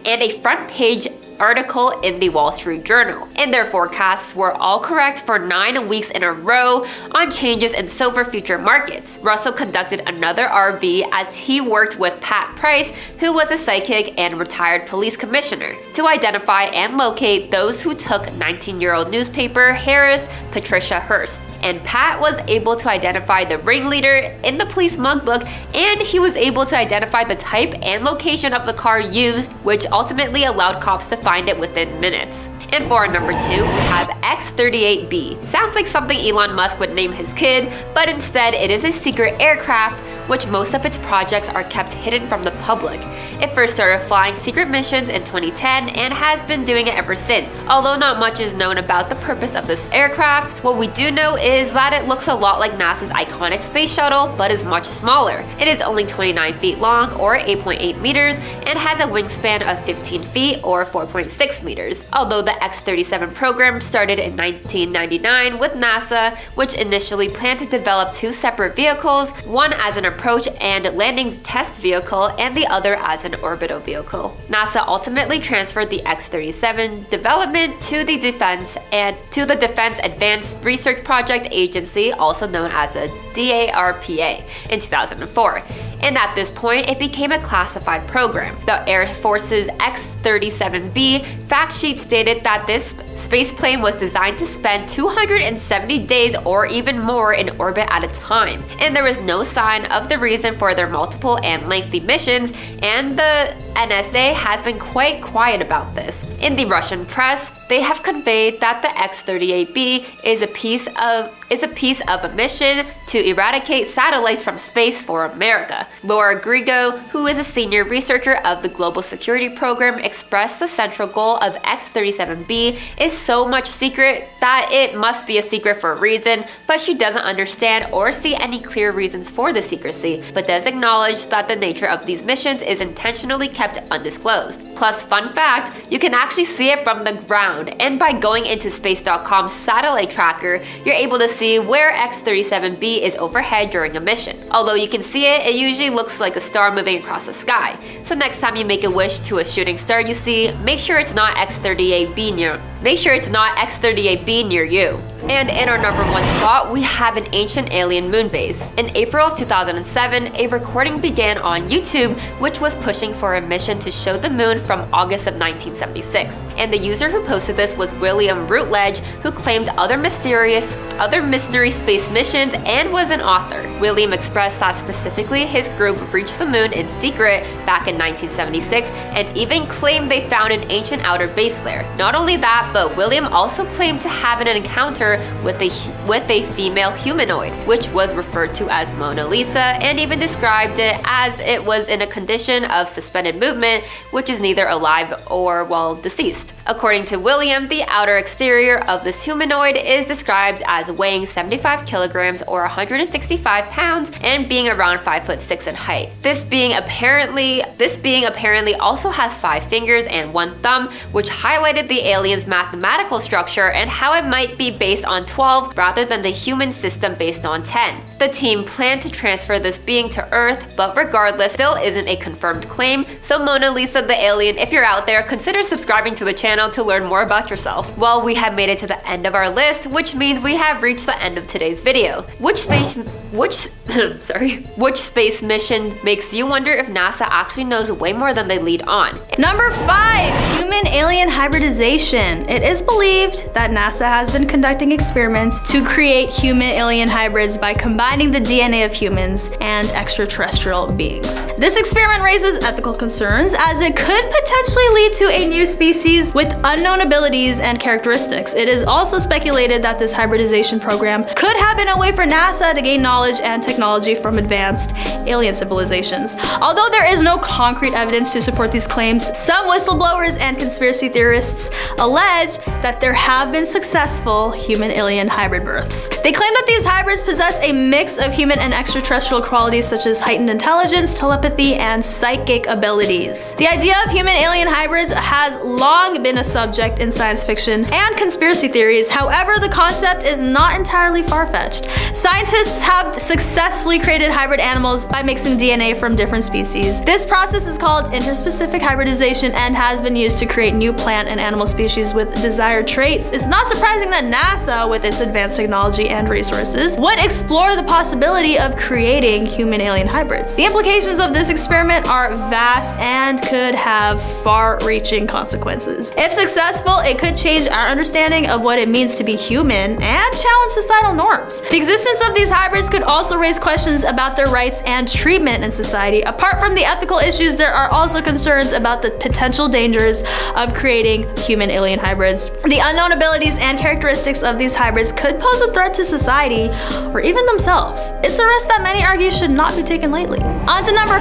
and a front page article in the Wall Street Journal. And their forecasts were all correct for 9 weeks in a row on changes in silver future markets. Russell conducted another RV as he worked with Pat Price, who was a psychic and retired police commissioner, to identify and locate those who took 19-year-old newspaper Harris Patricia Hearst. And Pat was able to identify the ringleader in the police mugbook, and he was able to identify the type and location of the car used, which ultimately allowed cops to find it within minutes. And for number 2, we have X-38B. Sounds like something Elon Musk would name his kid, but instead it is a secret aircraft which most of its projects are kept hidden from the public. It first started flying secret missions in 2010 and has been doing it ever since. Although not much is known about the purpose of this aircraft, what we do know is that it looks a lot like NASA's iconic space shuttle, but is much smaller. It is only 29 feet long, or 8.8 meters, and has a wingspan of 15 feet, or 4.6 meters. Although the X-37 program started in 1999 with NASA, which initially planned to develop 2 separate vehicles, one as an approach and landing test vehicle and the other as an orbital vehicle. NASA ultimately transferred the X-37 development to the Defense Advanced Research Project Agency, also known as the DARPA, in 2004. And at this point, it became a classified program. The Air Force's X-37B fact sheet stated that this spaceplane was designed to spend 270 days or even more in orbit at a time. And there was no sign of the reason for their multiple and lengthy missions, and the NSA has been quite quiet about this. In the Russian press, they have conveyed that the X-38B is a piece of a mission to eradicate satellites from space for America. Laura Grigo, who is a senior researcher of the Global Security Program, expressed the central goal of X-37B is so much secret that it must be a secret for a reason, but she doesn't understand or see any clear reasons for the secrecy, but does acknowledge that the nature of these missions is intentionally kept undisclosed. Plus, fun fact, you can actually see it from the ground, and by going into space.com's satellite tracker, you're able to see where X-37B is overhead during a mission. Although you can see it, it usually looks like a star moving across the sky. So next time you make a wish to a shooting star you see, make sure it's not X-38B near you. And in our number 1 spot, we have an ancient alien moon base. In April of 2007, a recording began on YouTube which was pushing for a mission to show the moon from August of 1976. And the user who posted this was William Routledge, who claimed other mystery space missions and was an author. William expressed that specifically his group reached the moon in secret back in 1976 and even claimed they found an ancient outer base there. Not only that, but William also claimed to have an encounter with a female humanoid, which was referred to as Mona Lisa, and even described it as it was in a condition of suspended movement, which is neither alive or, well, deceased. According to William, the outer exterior of this humanoid is described as weighing 75 kilograms or 165 pounds and being around 5'6" in height. This being apparently also has 5 fingers and 1 thumb, which highlighted the alien's mathematical structure and how it might be based on 12 rather than the human system based on 10. The team planned to transfer this being to Earth, but regardless, still isn't a confirmed claim. So Mona Lisa the alien, if you're out there, consider subscribing to the channel to learn more about yourself. Well, we have made it to the end of our list, which means we have reached the end of today's video. Which space mission makes you wonder if NASA actually knows way more than they lead on? Number 5, human-alien hybridization. It is believed that NASA has been conducting experiments to create human-alien hybrids by combining the DNA of humans and extraterrestrial beings. This experiment raises ethical concerns as it could potentially lead to a new species with unknown abilities and characteristics. It is also speculated that this hybridization program could have been a way for NASA to gain knowledge and technology from advanced alien civilizations. Although there is no concrete evidence to support these claims, some whistleblowers and conspiracy theorists allege that there have been successful human-alien hybrid births. They claim that these hybrids possess a mix of human and extraterrestrial qualities such as heightened intelligence, telepathy, and psychic abilities. The idea of human-alien hybrids has long been a subject in science fiction and conspiracy theories. However, the concept is not entirely far-fetched. Scientists have successfully created hybrid animals by mixing DNA from different species. This process is called interspecific hybridization and has been used to create new plant and animal species with desired traits. It's not surprising that NASA, with its advanced technology and resources, would explore the possibility of creating human-alien hybrids. The implications of this experiment are vast and could have far-reaching consequences. If successful, it could change our understanding of what it means to be human and challenge societal norms. The existence of these hybrids could also raise questions about their rights and treatment in society. Apart from the ethical issues, there are also concerns about the potential dangers of creating human-alien hybrids. The unknown abilities and characteristics of these hybrids could pose a threat to society or even themselves. It's a risk that many argue should not be taken lightly. On to number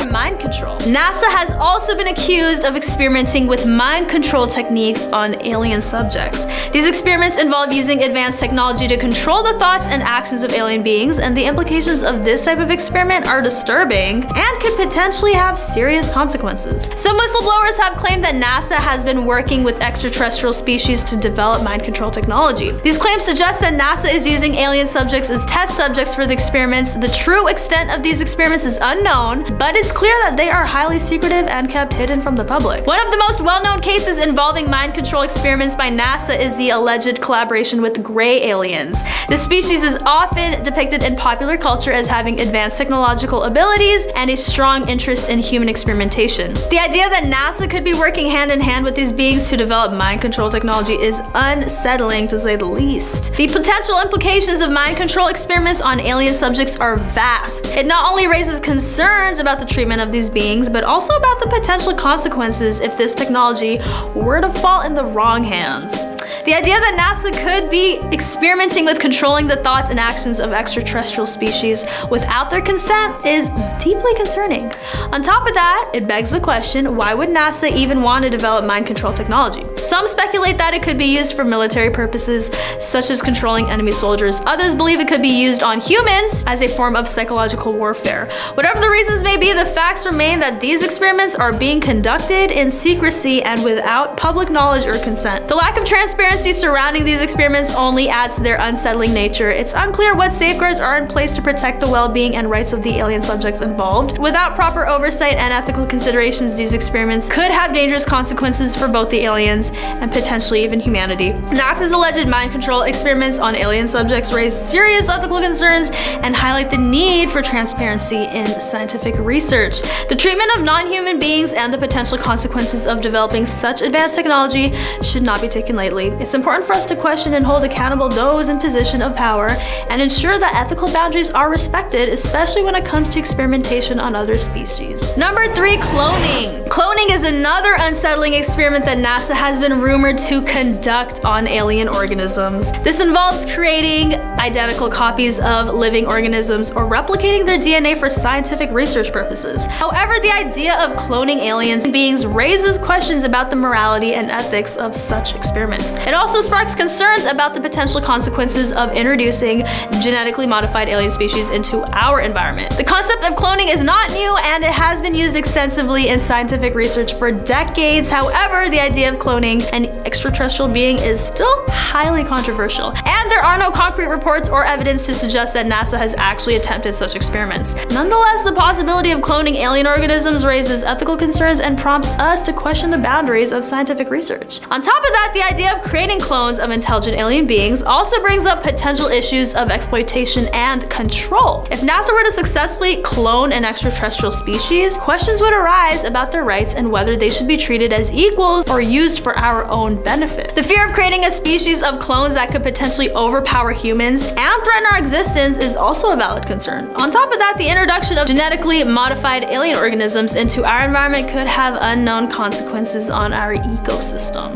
4, mind control. NASA has also been accused of experimenting with mind control techniques on alien subjects. These experiments involve using advanced technology to control the thoughts and actions of alien beings, and the implications of this type of experiment are disturbing and could potentially have serious consequences. Some whistleblowers have claimed that NASA has been working with extraterrestrial species to develop mind control technology. These claims suggest that NASA is using alien subjects as test subjects for the experiments. The true extent of these experiments is unknown, but it's clear that they are highly secretive and kept hidden from the public. One of the most well-known cases involving mind control experiments by NASA is the alleged collaboration with gray aliens. This species is often depicted in popular culture as having advanced technological abilities and a strong interest in human experimentation. The idea that NASA could be working hand in hand with these beings to develop mind control technology is unsettling, to say the least. The potential implications of mind control experiments on alien subjects are vast. It not only raises concerns about the treatment of these beings, but also about the potential consequences if this technology were to fall in the wrong hands. The idea that NASA could be experimenting with controlling the thoughts and actions of extraterrestrial species without their consent is deeply concerning. On top of that, it begs the question, why would NASA even want to develop mind control technology? Some speculate that it could be used for military purposes, such as controlling enemy soldiers. Others believe it could be used on humans as a form of psychological warfare. Whatever the reasons may be, the facts remain that these experiments are being conducted in secrecy and without public knowledge or consent. The lack of transparency surrounding these experiments only adds to their unsettling nature. It's unclear what safeguards are in place to protect the well-being and rights of the alien subjects involved. Without proper oversight and ethical considerations, these experiments could have dangerous consequences for both the aliens and potentially even humanity. NASA's alleged mind control experiments on alien subjects raise serious ethical concerns and highlight the need for transparency in scientific research. The treatment of non-human beings and the potential consequences of developing such advanced technology should not be taken lightly. It's important for us to question and hold accountable those in position of power and ensure that ethical boundaries are respected, especially when it comes to experimentation on other species. Number 3, cloning. Cloning is another unsettling experiment that NASA has been rumored to conduct on alien organisms. This involves creating identical copies of living organisms or replicating their DNA for scientific research purposes. However, the idea of cloning aliens beings raises questions about the morality and ethics of such experiments. It also sparks concerns about the potential consequences of introducing genetically modified alien species into our environment. The concept of cloning is not new, and it has been used extensively in scientific research for decades. However, the idea of cloning an extraterrestrial being is still highly controversial, and there are no concrete reports or evidence to suggest that NASA has actually attempted such experiments. Nonetheless, the possibility of cloning alien organisms raises ethical concerns and prompts us to question the boundaries of scientific research. On top of that, the idea of creating clones of intelligent alien beings also brings up potential issues of exploitation and control. If NASA were to successfully clone an extraterrestrial species, questions would arise about their rights and whether they should be treated as equals or used for our own benefit. The fear of creating a species of clones that could potentially overpower humans and threaten our existence is also a valid concern. On top of that, the introduction of genetically modified alien organisms into our environment could have unknown consequences on our ecosystem.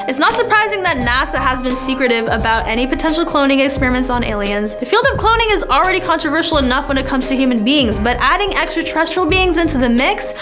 It's not surprising that NASA has been secretive about any potential cloning experiments on aliens. The field of cloning is already controversial enough when it comes to human beings, but adding extraterrestrial beings into the mix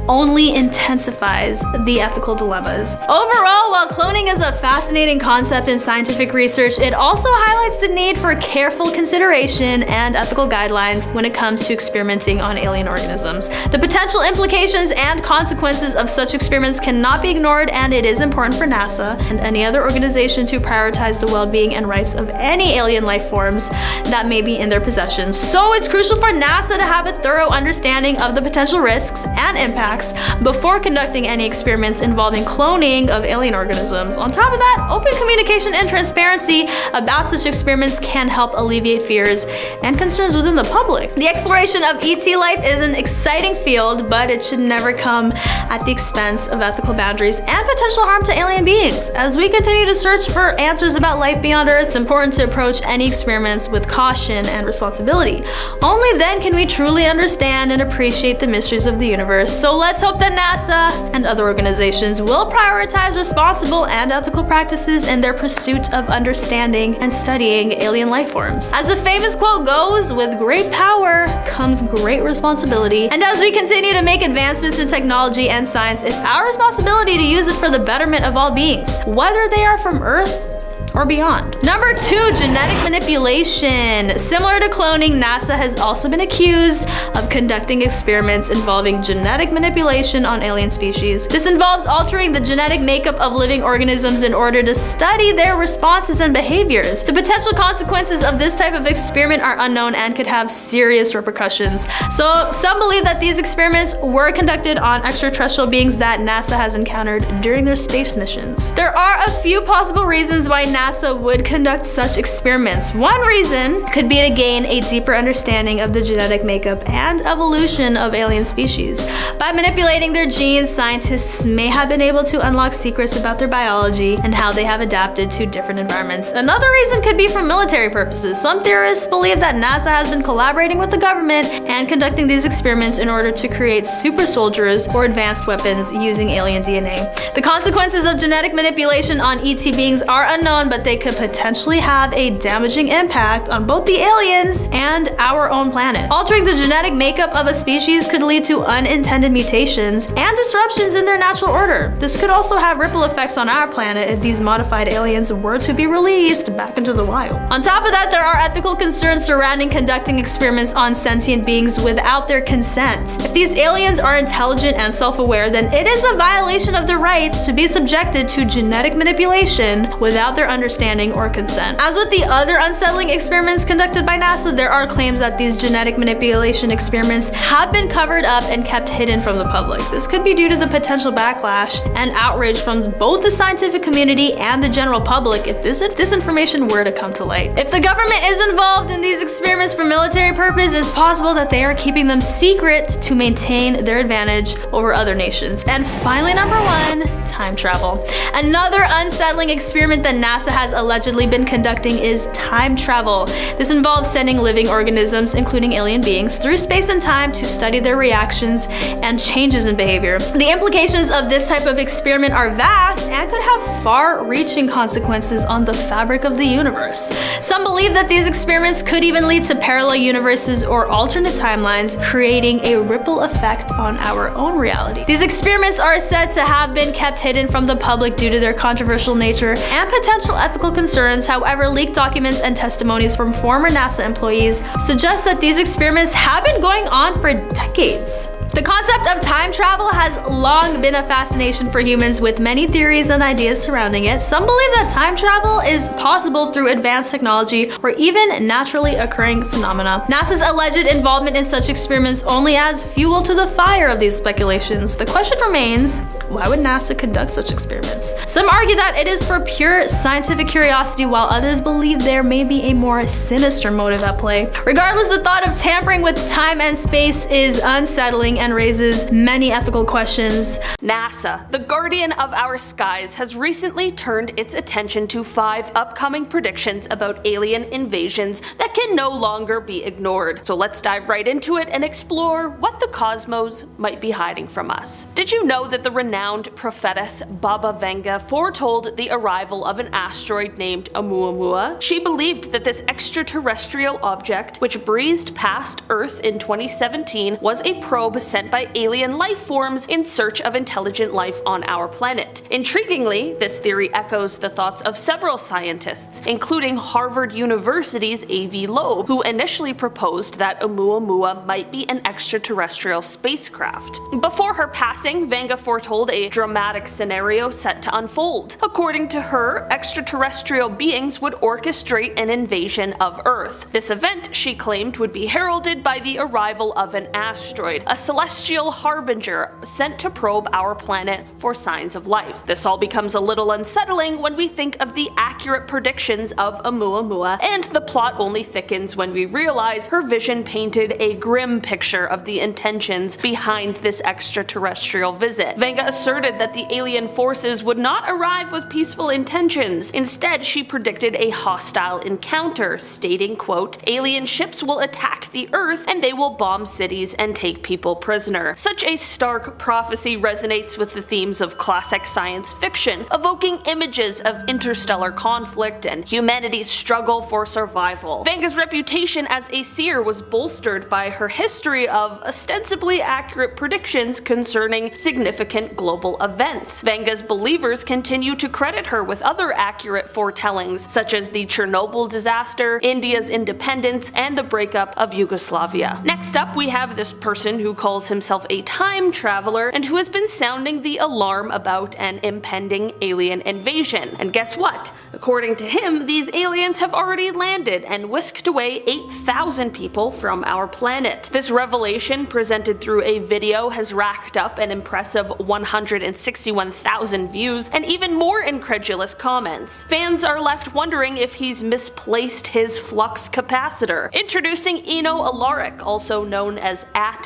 only intensifies the ethical dilemmas. Overall, while cloning is a fascinating concept in scientific research, it also highlights the need for careful consideration and ethical guidelines when it comes to experimenting on alien organisms. The potential implications and consequences of such experiments cannot be ignored, and it is important for NASA and any other organization to prioritize the well-being and rights of any alien life forms that may be in their possession. So it's crucial for NASA to have a thorough understanding of the potential risks and impacts before conducting any experiments involving cloning of alien organisms. On top of that, open communication and transparency about such experiments can help alleviate fears and concerns within the public. The exploration of ET life is an exciting field, but it should never come at the expense of ethical boundaries and potential harm to alien beings. As we continue to search for answers about life beyond Earth, it's important to approach any experiments with caution and responsibility. Only then can we truly understand and appreciate the mysteries of the universe. So let's hope that NASA and other organizations will prioritize responsible and ethical practices in their pursuit of understanding and studying alien life forms. As the famous quote goes, with great power comes great responsibility. And as we continue to make advancements in technology and science, it's our responsibility to use it for the betterment of all beings, whether they are from Earth or beyond. Number 2, genetic manipulation. Similar to cloning, NASA has also been accused of conducting experiments involving genetic manipulation on alien species. This involves altering the genetic makeup of living organisms in order to study their responses and behaviors. The potential consequences of this type of experiment are unknown and could have serious repercussions. So some believe that these experiments were conducted on extraterrestrial beings that NASA has encountered during their space missions. There are a few possible reasons why NASA would conduct such experiments. One reason could be to gain a deeper understanding of the genetic makeup and evolution of alien species. By manipulating their genes, scientists may have been able to unlock secrets about their biology and how they have adapted to different environments. Another reason could be for military purposes. Some theorists believe that NASA has been collaborating with the government and conducting these experiments in order to create super soldiers or advanced weapons using alien DNA. The consequences of genetic manipulation on ET beings are unknown, but they could potentially have a damaging impact on both the aliens and our own planet. Altering the genetic makeup of a species could lead to unintended mutations and disruptions in their natural order. This could also have ripple effects on our planet if these modified aliens were to be released back into the wild. On top of that, there are ethical concerns surrounding conducting experiments on sentient beings without their consent. If these aliens are intelligent and self-aware, then it is a violation of their rights to be subjected to genetic manipulation without their understanding or consent. As with the other unsettling experiments conducted by NASA, there are claims that these genetic manipulation experiments have been covered up and kept hidden from the public. This could be due to the potential backlash and outrage from both the scientific community and the general public if this information were to come to light. If the government is involved in these experiments for military purpose, it's possible that they are keeping them secret to maintain their advantage over other nations. And finally, number 1, time travel. Another unsettling experiment that NASA has allegedly been conducting is time travel. This involves sending living organisms, including alien beings, through space and time to study their reactions and changes in behavior. The implications of this type of experiment are vast and could have far-reaching consequences on the fabric of the universe. Some believe that these experiments could even lead to parallel universes or alternate timelines, creating a ripple effect on our own reality. These experiments are said to have been kept hidden from the public due to their controversial nature and potential ethical concerns. However, leaked documents and testimonies from former NASA employees suggest that these experiments have been going on for decades. The concept of time travel has long been a fascination for humans, with many theories and ideas surrounding it. Some believe that time travel is possible through advanced technology or even naturally occurring phenomena. NASA's alleged involvement in such experiments only adds fuel to the fire of these speculations. The question remains, why would NASA conduct such experiments? Some argue that it is for pure scientific curiosity, while others believe there may be a more sinister motive at play. Regardless, the thought of tampering with time and space is unsettling and raises many ethical questions. NASA, the guardian of our skies, has recently turned its attention to 5 upcoming predictions about alien invasions that can no longer be ignored. So let's dive right into it and explore what the cosmos might be hiding from us. Did you know that the renowned prophetess Baba Vanga foretold the arrival of an asteroid named Oumuamua? She believed that this extraterrestrial object, which breezed past Earth in 2017, was a probe sent by alien life forms in search of intelligent life on our planet. Intriguingly, this theory echoes the thoughts of several scientists, including Harvard University's A.V. Loeb, who initially proposed that Oumuamua might be an extraterrestrial spacecraft. Before her passing, Vanga foretold a dramatic scenario set to unfold. According to her, extraterrestrial beings would orchestrate an invasion of Earth. This event, she claimed, would be heralded by the arrival of an asteroid, a celestial harbinger sent to probe our planet for signs of life. This all becomes a little unsettling when we think of the accurate predictions of Oumuamua, and the plot only thickens when we realize her vision painted a grim picture of the intentions behind this extraterrestrial visit. Vanga asserted that the alien forces would not arrive with peaceful intentions. Instead, she predicted a hostile encounter, stating, quote, "Alien ships will attack the Earth and they will bomb cities and take people prisoner." Such a stark prophecy resonates with the themes of classic science fiction, evoking images of interstellar conflict and humanity's struggle for survival. Vanga's reputation as a seer was bolstered by her history of ostensibly accurate predictions concerning significant global global events. Vanga's believers continue to credit her with other accurate foretellings, such as the Chernobyl disaster, India's independence, and the breakup of Yugoslavia. Next up, we have this person who calls himself a time traveler and who has been sounding the alarm about an impending alien invasion. And guess what? According to him, these aliens have already landed and whisked away 8,000 people from our planet. This revelation, presented through a video, has racked up an impressive 161,000 views and even more incredulous comments. Fans are left wondering if he's misplaced his flux capacitor. Introducing Eno Alaric, also known as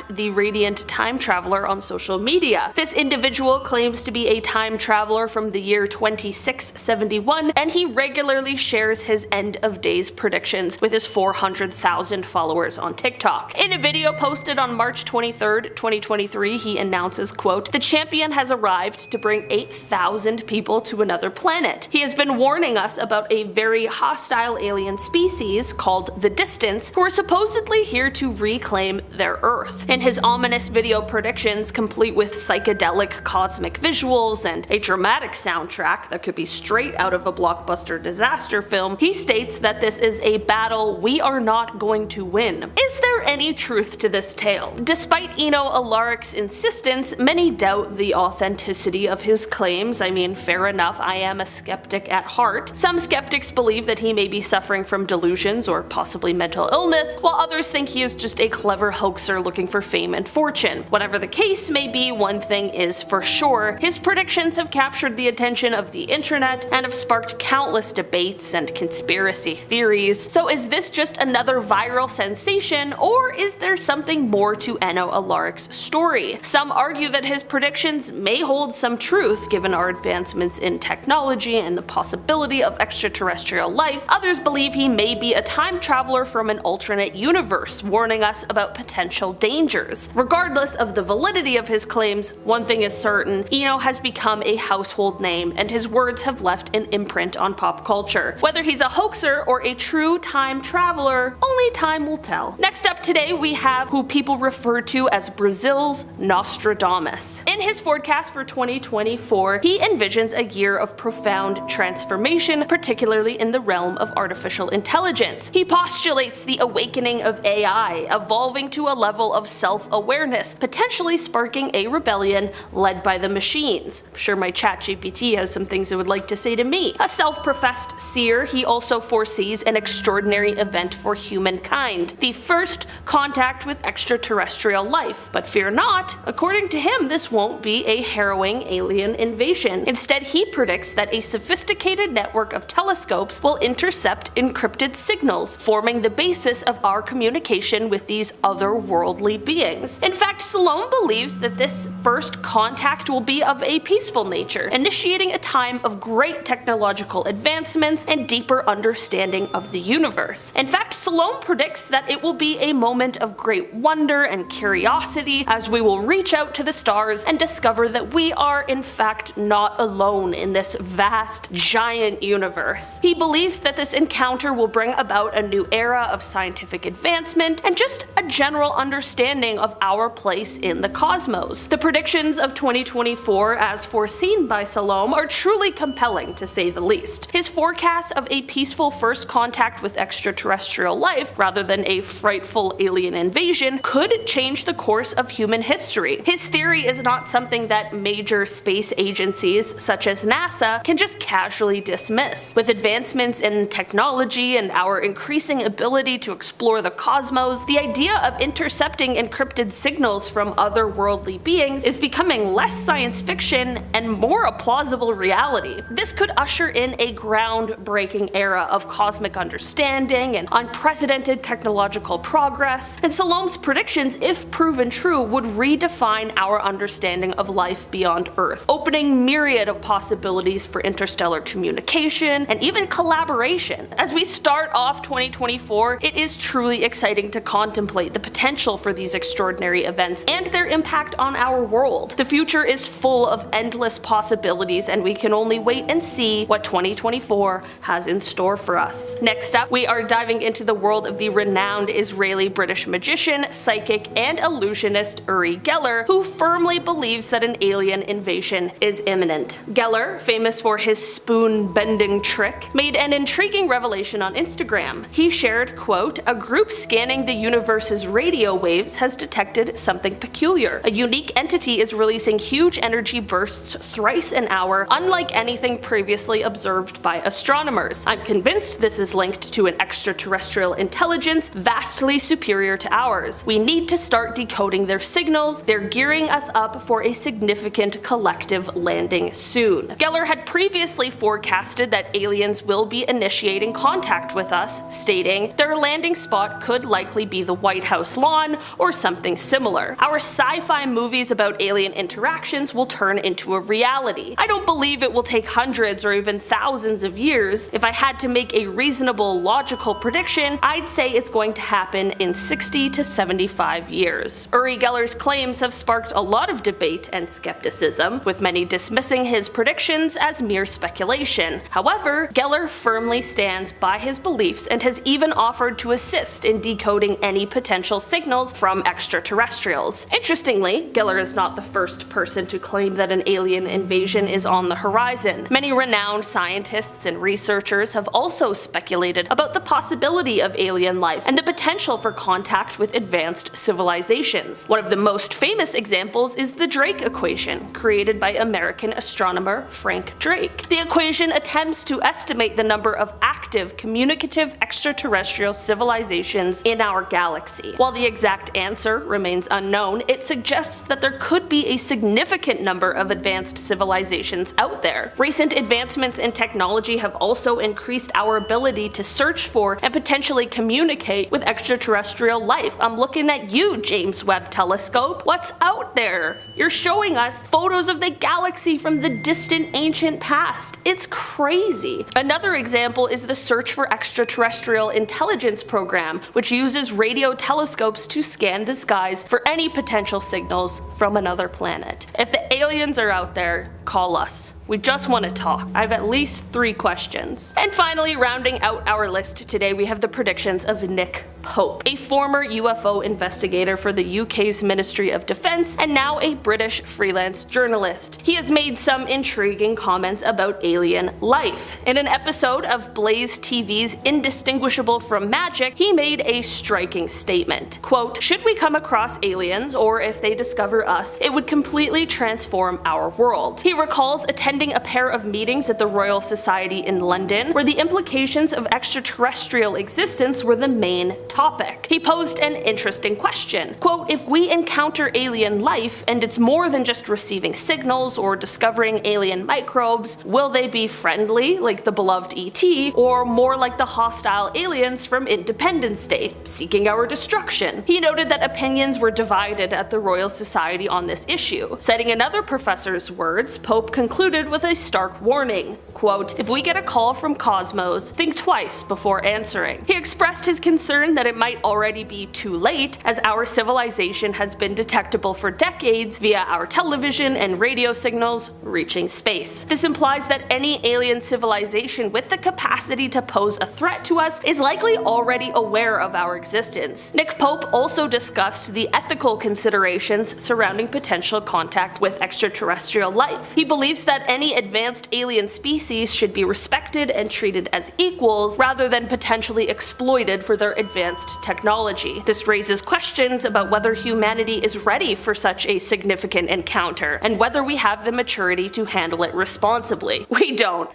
@the-Radiant Time Traveler on social media. This individual claims to be a time traveler from the year 2671, and he regularly shares his end of days predictions with his 400,000 followers on TikTok. In a video posted on March 23rd, 2023, he announces, quote, "The champion has arrived to bring 8,000 people to another planet. He has been warning us about a very hostile alien species called the Distance, who are supposedly here to reclaim their Earth." In his ominous video predictions, complete with psychedelic cosmic visuals and a dramatic soundtrack that could be straight out of a blockbuster disaster film, he states that this is a battle we are not going to win. Is there any truth to this tale? Despite Eno Alaric's insistence, many doubt the authenticity of his claims. I mean, fair enough, I am a skeptic at heart. Some skeptics believe that he may be suffering from delusions or possibly mental illness, while others think he is just a clever hoaxer looking for fame and fortune. Whatever the case may be, one thing is for sure: his predictions have captured the attention of the internet and have sparked countless debates and conspiracy theories. So is this just another viral sensation, or is there something more to Eno Alaric's story? Some argue that his predictions may hold some truth given our advancements in technology and the possibility of extraterrestrial life. Others believe he may be a time traveler from an alternate universe, warning us about potential dangers. Regardless of the validity of his claims, one thing is certain: Eno has become a household name, and his words have left an imprint on pop culture. Whether he's a hoaxer or a true time traveler, only time will tell. Next up today, we have who people refer to as Brazil's Nostradamus. In his forecast for 2024, he envisions a year of profound transformation, particularly in the realm of artificial intelligence. He postulates the awakening of AI, evolving to a level of self-awareness, potentially sparking a rebellion led by the machines. I'm sure my ChatGPT has some things it would like to say to me. A self-professed seer, he also foresees an extraordinary event for humankind: the first contact with extraterrestrial life. But fear not, according to him, this won't be a harrowing alien invasion. Instead, he predicts that a sophisticated network of telescopes will intercept encrypted signals, forming the basis of our communication with these otherworldly beings. In fact, Salome believes that this first contact will be of a peaceful nature, initiating a time of great technological advancements and deeper understanding of the universe. In fact, Salome predicts that it will be a moment of great wonder and curiosity as we will reach out to the stars and discover that we are in fact not alone in this vast, giant universe. He believes that this encounter will bring about a new era of scientific advancement and just a general understanding of our place in the cosmos. The predictions of 2024, as foreseen by Salome, are truly compelling to say the least. His forecast of a peaceful first contact with extraterrestrial life, rather than a frightful alien invasion, could change the course of human history. His theory is not something that major space agencies, such as NASA, can just casually dismiss. With advancements in technology and our increasing ability to explore the cosmos, the idea of intercepting encrypted signals from otherworldly beings is becoming less science fiction and more a plausible reality. This could usher in a groundbreaking era of cosmic understanding and unprecedented technological progress, and Salome's predictions, if proven true, would redefine our understanding of life beyond Earth, opening myriad of possibilities for interstellar communication and even collaboration. As we start off 2024, it is truly exciting to contemplate the potential for these extraordinary events and their impact on our world. The future is full of endless possibilities, and we can only wait and see what 2024 has in store for us. Next up, we are diving into the world of the renowned Israeli-British magician, psychic, and illusionist Uri Geller, who firmly believes that an an alien invasion is imminent. Geller, famous for his spoon-bending trick, made an intriguing revelation on Instagram. He shared, quote, "A group scanning the universe's radio waves has detected something peculiar. A unique entity is releasing huge energy bursts thrice an hour, unlike anything previously observed by astronomers. I'm convinced this is linked to an extraterrestrial intelligence vastly superior to ours. We need to start decoding their signals. They're gearing us up for a significant collective landing soon." Geller had previously forecasted that aliens will be initiating contact with us, stating, "Their landing spot could likely be the White House lawn or something similar. Our sci-fi movies about alien interactions will turn into a reality. I don't believe it will take hundreds or even thousands of years. If I had to make a reasonable, logical prediction, I'd say it's going to happen in 60 to 75 years. Uri Geller's claims have sparked a lot of debate and skepticism, with many dismissing his predictions as mere speculation. However, Geller firmly stands by his beliefs and has even offered to assist in decoding any potential signals from extraterrestrials. Interestingly, Geller is not the first person to claim that an alien invasion is on the horizon. Many renowned scientists and researchers have also speculated about the possibility of alien life and the potential for contact with advanced civilizations. One of the most famous examples is the Drake equation, created by American astronomer Frank Drake. The equation attempts to estimate the number of active communicative extraterrestrial civilizations in our galaxy. While the exact answer remains unknown, it suggests that there could be a significant number of advanced civilizations out there. Recent advancements in technology have also increased our ability to search for and potentially communicate with extraterrestrial life. I'm looking at you, James Webb Telescope. What's out there? You're showing us photos of the galaxy from the distant ancient past. It's crazy. Another example is the Search for Extraterrestrial Intelligence program, which uses radio telescopes to scan the skies for any potential signals from another planet. If the aliens are out there, call us. We just want to talk. I have at least 3 questions. And finally, rounding out our list today, we have the predictions of Nick Pope, a former UFO investigator for the UK's Ministry of Defence and now a British freelance journalist. He has made some intriguing comments about alien life. In an episode of Blaze TV's Indistinguishable from Magic, he made a striking statement. Quote, "Should we come across aliens, or if they discover us, it would completely transform our world." He recalls attending a pair of meetings at the Royal Society in London, where the implications of extraterrestrial existence were the main topic. He posed an interesting question. Quote, "If we encounter alien life, and it's more than just receiving signals or discovering alien microbes, will they be friendly, like the beloved ET, or more like the hostile aliens from Independence Day, seeking our destruction?" He noted that opinions were divided at the Royal Society on this issue. Citing another professor's words, Pope concluded with a stark warning. Quote, "If we get a call from Cosmos, think twice before answering." He expressed his concern that it might already be too late, as our civilization has been detectable for decades via our television and radio signals reaching space. This implies that any alien civilization with the capacity to pose a threat to us is likely already aware of our existence. Nick Pope also discussed the ethical considerations surrounding potential contact with extraterrestrial life. He believes that any advanced alien species should be respected and treated as equals, rather than potentially exploited for their advanced technology. This raises questions about whether humanity is ready for such a significant encounter, and whether we have the maturity to handle it responsibly. We don't.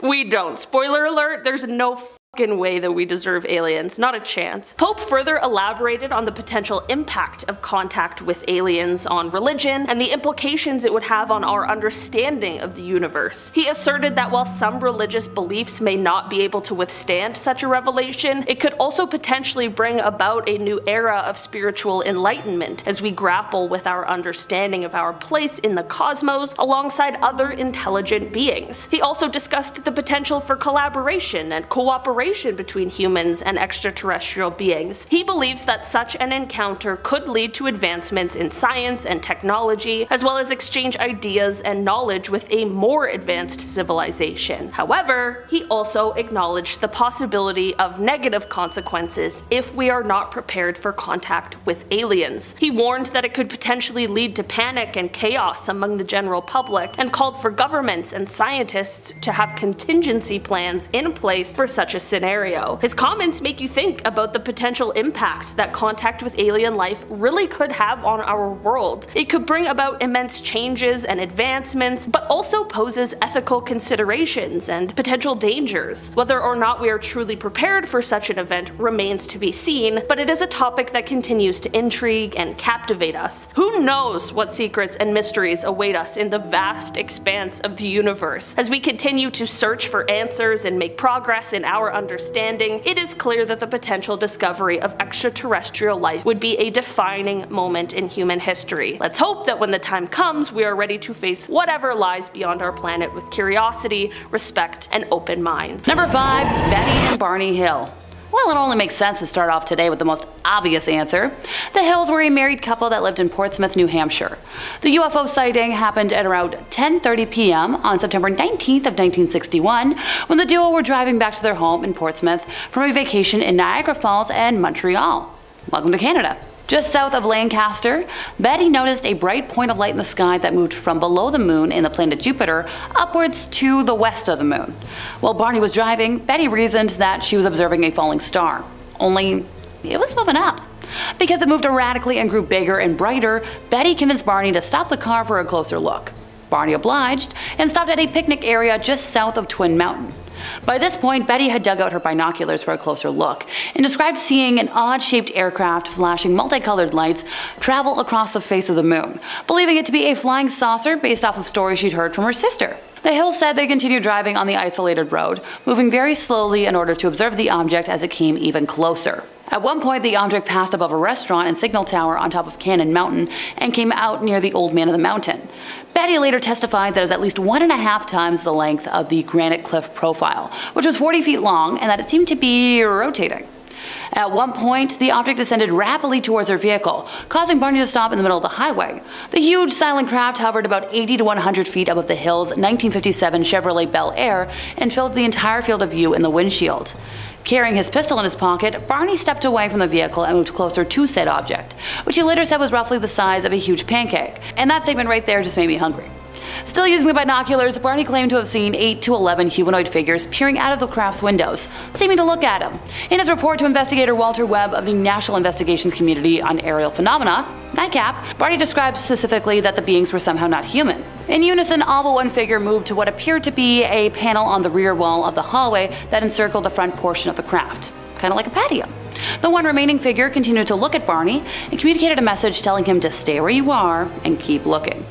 Spoiler alert, there's no way that we deserve aliens, not a chance. Pope further elaborated on the potential impact of contact with aliens on religion and the implications it would have on our understanding of the universe. He asserted that while some religious beliefs may not be able to withstand such a revelation, it could also potentially bring about a new era of spiritual enlightenment as we grapple with our understanding of our place in the cosmos alongside other intelligent beings. He also discussed the potential for collaboration and cooperation cooperation between humans and extraterrestrial beings. He believes that such an encounter could lead to advancements in science and technology, as well as exchange ideas and knowledge with a more advanced civilization. However, he also acknowledged the possibility of negative consequences if we are not prepared for contact with aliens. He warned that it could potentially lead to panic and chaos among the general public, and called for governments and scientists to have contingency plans in place for such a scenario. His comments make you think about the potential impact that contact with alien life really could have on our world. It could bring about immense changes and advancements, but also poses ethical considerations and potential dangers. Whether or not we are truly prepared for such an event remains to be seen, but it is a topic that continues to intrigue and captivate us. Who knows what secrets and mysteries await us in the vast expanse of the universe? As we continue to search for answers and make progress in our understanding, it is clear that the potential discovery of extraterrestrial life would be a defining moment in human history. Let's hope that when the time comes, we are ready to face whatever lies beyond our planet with curiosity, respect, and open minds. Number 5. Betty and Barney Hill. Well, it only makes sense to start off today with the most obvious answer. The Hills were a married couple that lived in Portsmouth, New Hampshire. The UFO sighting happened at around 10:30 p.m. on September 19th of 1961, when the duo were driving back to their home in Portsmouth from a vacation in Niagara Falls and Montreal. Welcome to Canada. Just south of Lancaster, Betty noticed a bright point of light in the sky that moved from below the moon in the planet Jupiter upwards to the west of the moon. While Barney was driving, Betty reasoned that she was observing a falling star. Only, it was moving up. Because it moved erratically and grew bigger and brighter, Betty convinced Barney to stop the car for a closer look. Barney obliged and stopped at a picnic area just south of Twin Mountain. By this point, Betty had dug out her binoculars for a closer look and described seeing an odd-shaped aircraft flashing multicolored lights travel across the face of the moon, believing it to be a flying saucer based off of stories she'd heard from her sister. The Hills said they continued driving on the isolated road, moving very slowly in order to observe the object as it came even closer. At one point, the object passed above a restaurant and signal tower on top of Cannon Mountain and came out near the Old Man of the Mountain. Betty later testified that it was at least 1.5 times the length of the granite cliff profile, which was 40 feet long, and that it seemed to be rotating. At one point, the object descended rapidly towards her vehicle, causing Barney to stop in the middle of the highway. The huge silent craft hovered about 80 to 100 feet above the Hills' 1957 Chevrolet Bel Air and filled the entire field of view in the windshield. Carrying his pistol in his pocket, Barney stepped away from the vehicle and moved closer to said object, which he later said was roughly the size of a huge pancake. And that statement right there just made me hungry. Still using the binoculars, Barney claimed to have seen 8 to 11 humanoid figures peering out of the craft's windows, seeming to look at him. In his report to investigator Walter Webb of the National Investigations Community on Aerial Phenomena, NICAP, Barney described specifically that the beings were somehow not human. In unison, all but one figure moved to what appeared to be a panel on the rear wall of the hallway that encircled the front portion of the craft, kind of like a patio. The one remaining figure continued to look at Barney and communicated a message telling him to stay where you are and keep looking.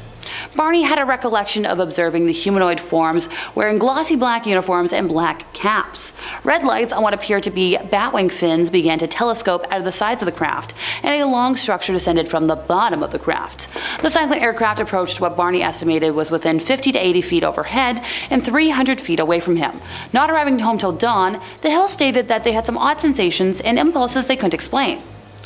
Barney had a recollection of observing the humanoid forms wearing glossy black uniforms and black caps. Red lights on what appeared to be batwing fins began to telescope out of the sides of the craft, and a long structure descended from the bottom of the craft. The silent aircraft approached what Barney estimated was within 50 to 80 feet overhead and 300 feet away from him. Not arriving home till dawn, the Hills stated that they had some odd sensations and impulses they couldn't explain.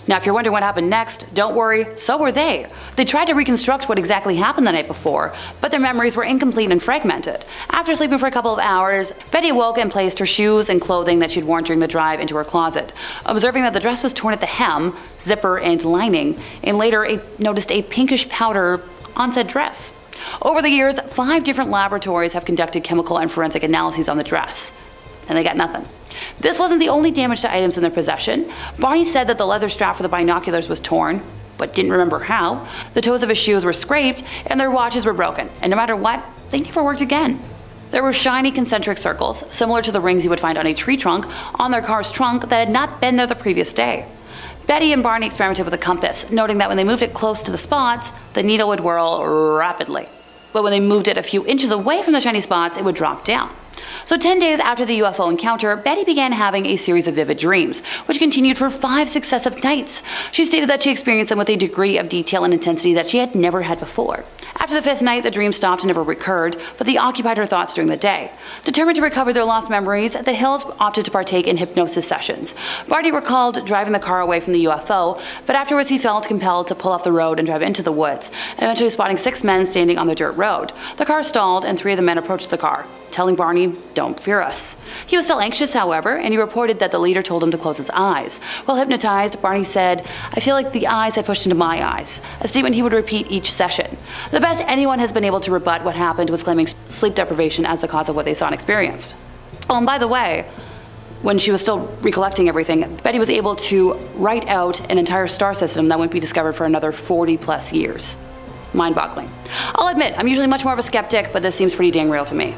Now, if you're wondering what happened next, don't worry, so were they. They tried to reconstruct what exactly happened the night before, but their memories were incomplete and fragmented. After sleeping for a couple of hours, Betty woke and placed her shoes and clothing that she'd worn during the drive into her closet, observing that the dress was torn at the hem, zipper, and lining, and later noticed a pinkish powder on said dress. Over the years, 5 different laboratories have conducted chemical and forensic analyses on the dress, and they got nothing. This wasn't the only damage to items in their possession. Barney said that the leather strap for the binoculars was torn, but didn't remember how. The toes of his shoes were scraped, and their watches were broken, and no matter what, they never worked again. There were shiny concentric circles, similar to the rings you would find on a tree trunk, on their car's trunk that had not been there the previous day. Betty and Barney experimented with a compass, noting that when they moved it close to the spots, the needle would whirl rapidly. But when they moved it a few inches away from the shiny spots, it would drop down. So 10 days after the UFO encounter, Betty began having a series of vivid dreams, which continued for 5 successive nights. She stated that she experienced them with a degree of detail and intensity that she had never had before. After the 5th night, the dream stopped and never recurred, but they occupied her thoughts during the day. Determined to recover their lost memories, the Hills opted to partake in hypnosis sessions. Barty recalled driving the car away from the UFO, but afterwards he felt compelled to pull off the road and drive into the woods, eventually spotting 6 men standing on the dirt road. The car stalled and 3 of the men approached the car, telling Barney, "Don't fear us." He was still anxious, however, and he reported that the leader told him to close his eyes. While hypnotized, Barney said, "I feel like the eyes had pushed into my eyes," a statement he would repeat each session. The best anyone has been able to rebut what happened was claiming sleep deprivation as the cause of what they saw and experienced. Oh, and by the way, when she was still recollecting everything, Betty was able to write out an entire star system that wouldn't be discovered for another 40 plus years. Mind-boggling. I'll admit, I'm usually much more of a skeptic, but this seems pretty dang real to me.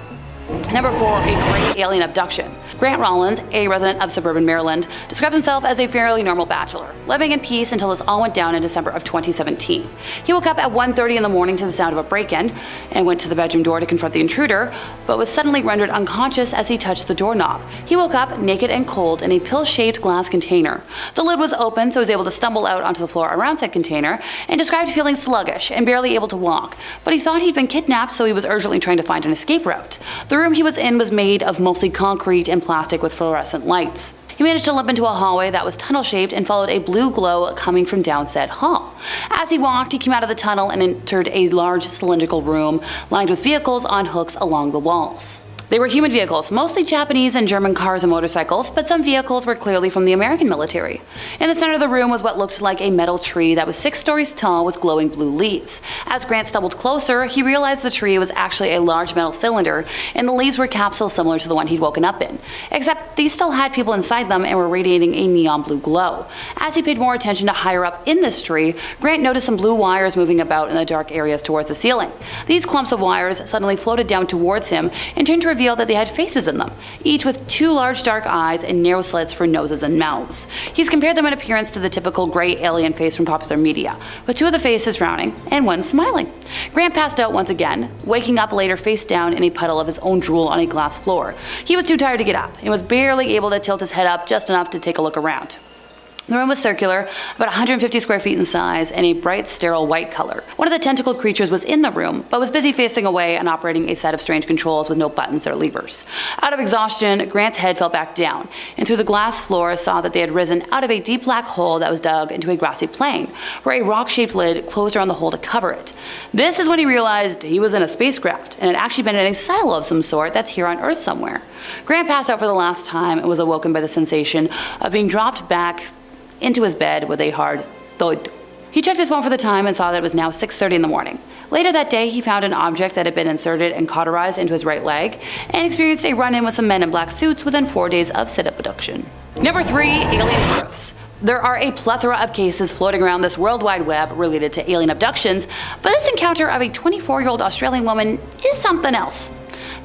Number 4, a great alien abduction. Grant Rollins, a resident of suburban Maryland, described himself as a fairly normal bachelor, living in peace until this all went down in December of 2017. He woke up at 1:30 in the morning to the sound of a break-in and went to the bedroom door to confront the intruder, but was suddenly rendered unconscious as he touched the doorknob. He woke up naked and cold in a pill-shaped glass container. The lid was open, so he was able to stumble out onto the floor around said container and described feeling sluggish and barely able to walk, but he thought he'd been kidnapped, so he was urgently trying to find an escape route. The room he was in was made of mostly concrete and plastic with fluorescent lights. He managed to limp into a hallway that was tunnel-shaped and followed a blue glow coming from down said hall. As he walked, he came out of the tunnel and entered a large cylindrical room lined with vehicles on hooks along the walls. They were human vehicles, mostly Japanese and German cars and motorcycles, but some vehicles were clearly from the American military. In the center of the room was what looked like a metal tree that was 6 stories tall with glowing blue leaves. As Grant stumbled closer, he realized the tree was actually a large metal cylinder, and the leaves were capsules similar to the one he'd woken up in. Except these still had people inside them and were radiating a neon blue glow. As he paid more attention to higher up in this tree, Grant noticed some blue wires moving about in the dark areas towards the ceiling. These clumps of wires suddenly floated down towards him and turned to reveal that they had faces in them, each with 2 large dark eyes and narrow slits for noses and mouths. He's compared them in appearance to the typical gray alien face from popular media, with 2 of the faces frowning and 1 smiling. Grant passed out once again, waking up later face down in a puddle of his own drool on a glass floor. He was too tired to get up and was barely able to tilt his head up just enough to take a look around. The room was circular, about 150 square feet in size, and a bright, sterile white color. One of the tentacled creatures was in the room, but was busy facing away and operating a set of strange controls with no buttons or levers. Out of exhaustion, Grant's head fell back down, and through the glass floor saw that they had risen out of a deep black hole that was dug into a grassy plain, where a rock-shaped lid closed around the hole to cover it. This is when he realized he was in a spacecraft, and had actually been in a silo of some sort that's here on Earth somewhere. Grant passed out for the last time and was awoken by the sensation of being dropped back into his bed with a hard thud. He checked his phone for the time and saw that it was now 6:30 in the morning. Later that day, he found an object that had been inserted and cauterized into his right leg and experienced a run-in with some men in black suits within 4 days of said abduction. Number 3, alien births. There are a plethora of cases floating around this World Wide Web related to alien abductions, but this encounter of a 24-year-old Australian woman is something else.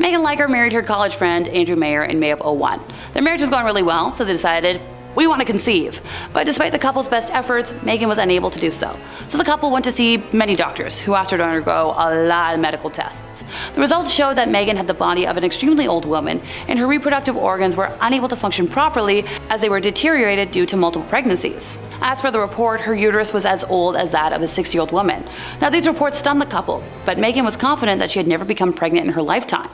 Megan Liker married her college friend Andrew Mayer in May of '01. Their marriage was going really well, so they decided, we want to conceive. But despite the couple's best efforts, Megan was unable to do so. So the couple went to see many doctors, who asked her to undergo a lot of medical tests. The results showed that Megan had the body of an extremely old woman, and her reproductive organs were unable to function properly as they were deteriorated due to multiple pregnancies. As per the report, her uterus was as old as that of a 60-year-old woman. Now these reports stunned the couple, but Megan was confident that she had never become pregnant in her lifetime.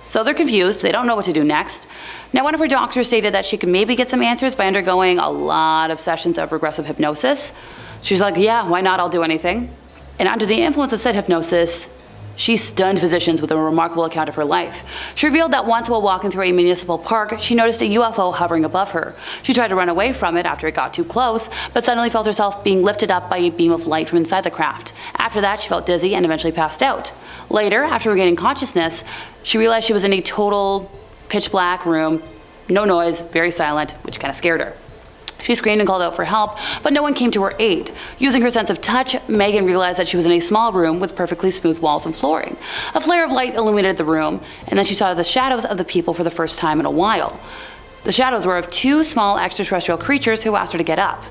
So they're confused, they don't know what to do next. Now one of her doctors stated that she could maybe get some answers by undergoing a lot of sessions of regressive hypnosis. She's like, yeah, why not, I'll do anything. And under the influence of said hypnosis, she stunned physicians with a remarkable account of her life. She revealed that once while walking through a municipal park, she noticed a UFO hovering above her. She tried to run away from it after it got too close, but suddenly felt herself being lifted up by a beam of light from inside the craft. After that, she felt dizzy and eventually passed out. Later, after regaining consciousness, she realized she was in a total pitch black room, no noise, very silent, which kind of scared her. She screamed and called out for help, but no one came to her aid. Using her sense of touch, Megan realized that she was in a small room with perfectly smooth walls and flooring. A flare of light illuminated the room, and then she saw the shadows of the people for the first time in a while. The shadows were of 2 small extraterrestrial creatures who asked her to get up.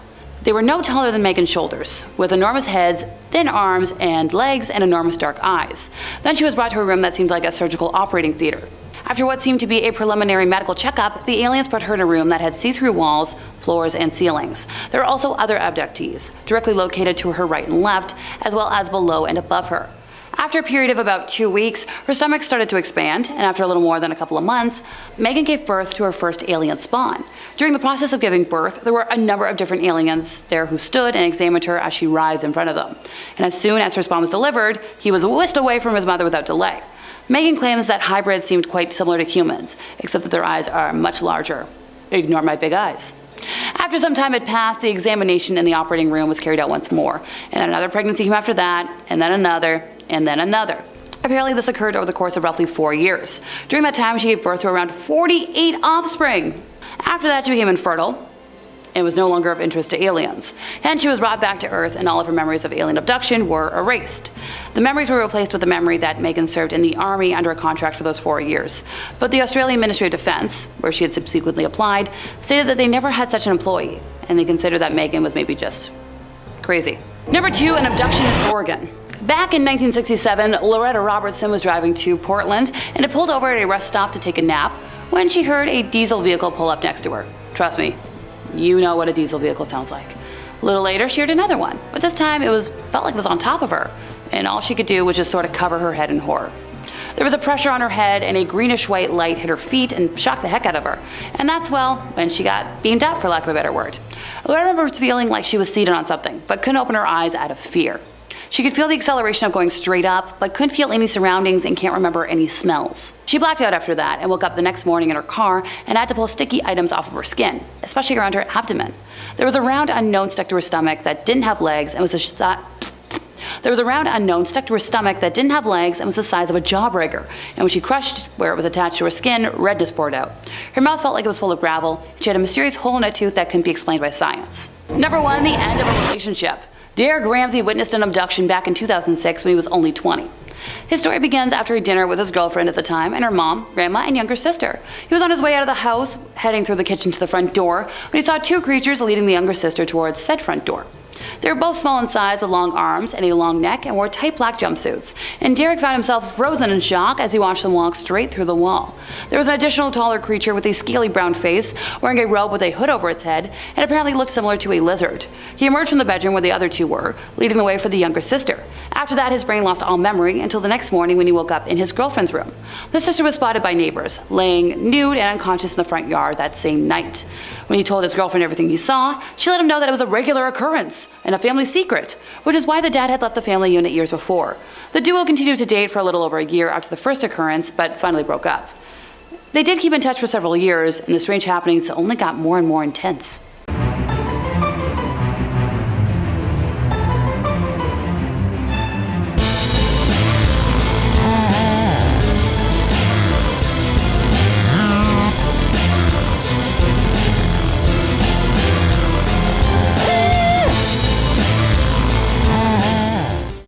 They were no taller than Megan's shoulders, with enormous heads, thin arms and legs, and enormous dark eyes. Then she was brought to a room that seemed like a surgical operating theater. After what seemed to be a preliminary medical checkup, the aliens put her in a room that had see-through walls, floors, and ceilings. There were also other abductees, directly located to her right and left, as well as below and above her. After a period of about 2 weeks, her stomach started to expand, and after a little more than a couple of months, Megan gave birth to her first alien spawn. During the process of giving birth, there were a number of different aliens there who stood and examined her as she writhed in front of them. And as soon as her spawn was delivered, he was whisked away from his mother without delay. Megan claims that hybrids seemed quite similar to humans, except that their eyes are much larger. Ignore my big eyes. After some time had passed, the examination in the operating room was carried out once more, and then another pregnancy came after that, and then another, and then another. Apparently this occurred over the course of roughly 4 years. During that time, she gave birth to around 48 offspring. After that, she became infertile and was no longer of interest to aliens. Hence, she was brought back to Earth, and all of her memories of alien abduction were erased. The memories were replaced with the memory that Megan served in the Army under a contract for those 4 years. But the Australian Ministry of Defence, where she had subsequently applied, stated that they never had such an employee, and they considered that Megan was maybe just crazy. Number 2, an abduction in Oregon. Back in 1967, Loretta Robertson was driving to Portland and had pulled over at a rest stop to take a nap when she heard a diesel vehicle pull up next to her. Trust me, you know what a diesel vehicle sounds like. A little later, she heard another one, but this time felt like it was on top of her, and all she could do was just sort of cover her head in horror. There was a pressure on her head, and a greenish-white light hit her feet and shocked the heck out of her. And that's, well, when she got beamed up, for lack of a better word. I remember feeling like she was seated on something, but couldn't open her eyes out of fear. She could feel the acceleration of going straight up, but couldn't feel any surroundings and can't remember any smells. She blacked out after that and woke up the next morning in her car and had to pull sticky items off of her skin, especially around her abdomen. There was a round unknown stuck to her stomach that didn't have legs and was the size of a jawbreaker, and when she crushed where it was attached to her skin, redness poured out. Her mouth felt like it was full of gravel. She had a mysterious hole in her tooth that couldn't be explained by science. Number 1, the end of a relationship. Derek Ramsey witnessed an abduction back in 2006 when he was only 20. His story begins after a dinner with his girlfriend at the time and her mom, grandma, and younger sister. He was on his way out of the house, heading through the kitchen to the front door, when he saw 2 creatures leading the younger sister towards said front door. They were both small in size with long arms and a long neck and wore tight black jumpsuits, and Derek found himself frozen in shock as he watched them walk straight through the wall. There was an additional taller creature with a scaly brown face, wearing a robe with a hood over its head, and apparently looked similar to a lizard. He emerged from the bedroom where the other 2 were, leading the way for the younger sister. After that, his brain lost all memory until the next morning when he woke up in his girlfriend's room. The sister was spotted by neighbors, laying nude and unconscious in the front yard that same night. When he told his girlfriend everything he saw, she let him know that it was a regular occurrence and a family secret, which is why the dad had left the family unit years before. The duo continued to date for a little over a year after the first occurrence, but finally broke up. They did keep in touch for several years, and the strange happenings only got more and more intense.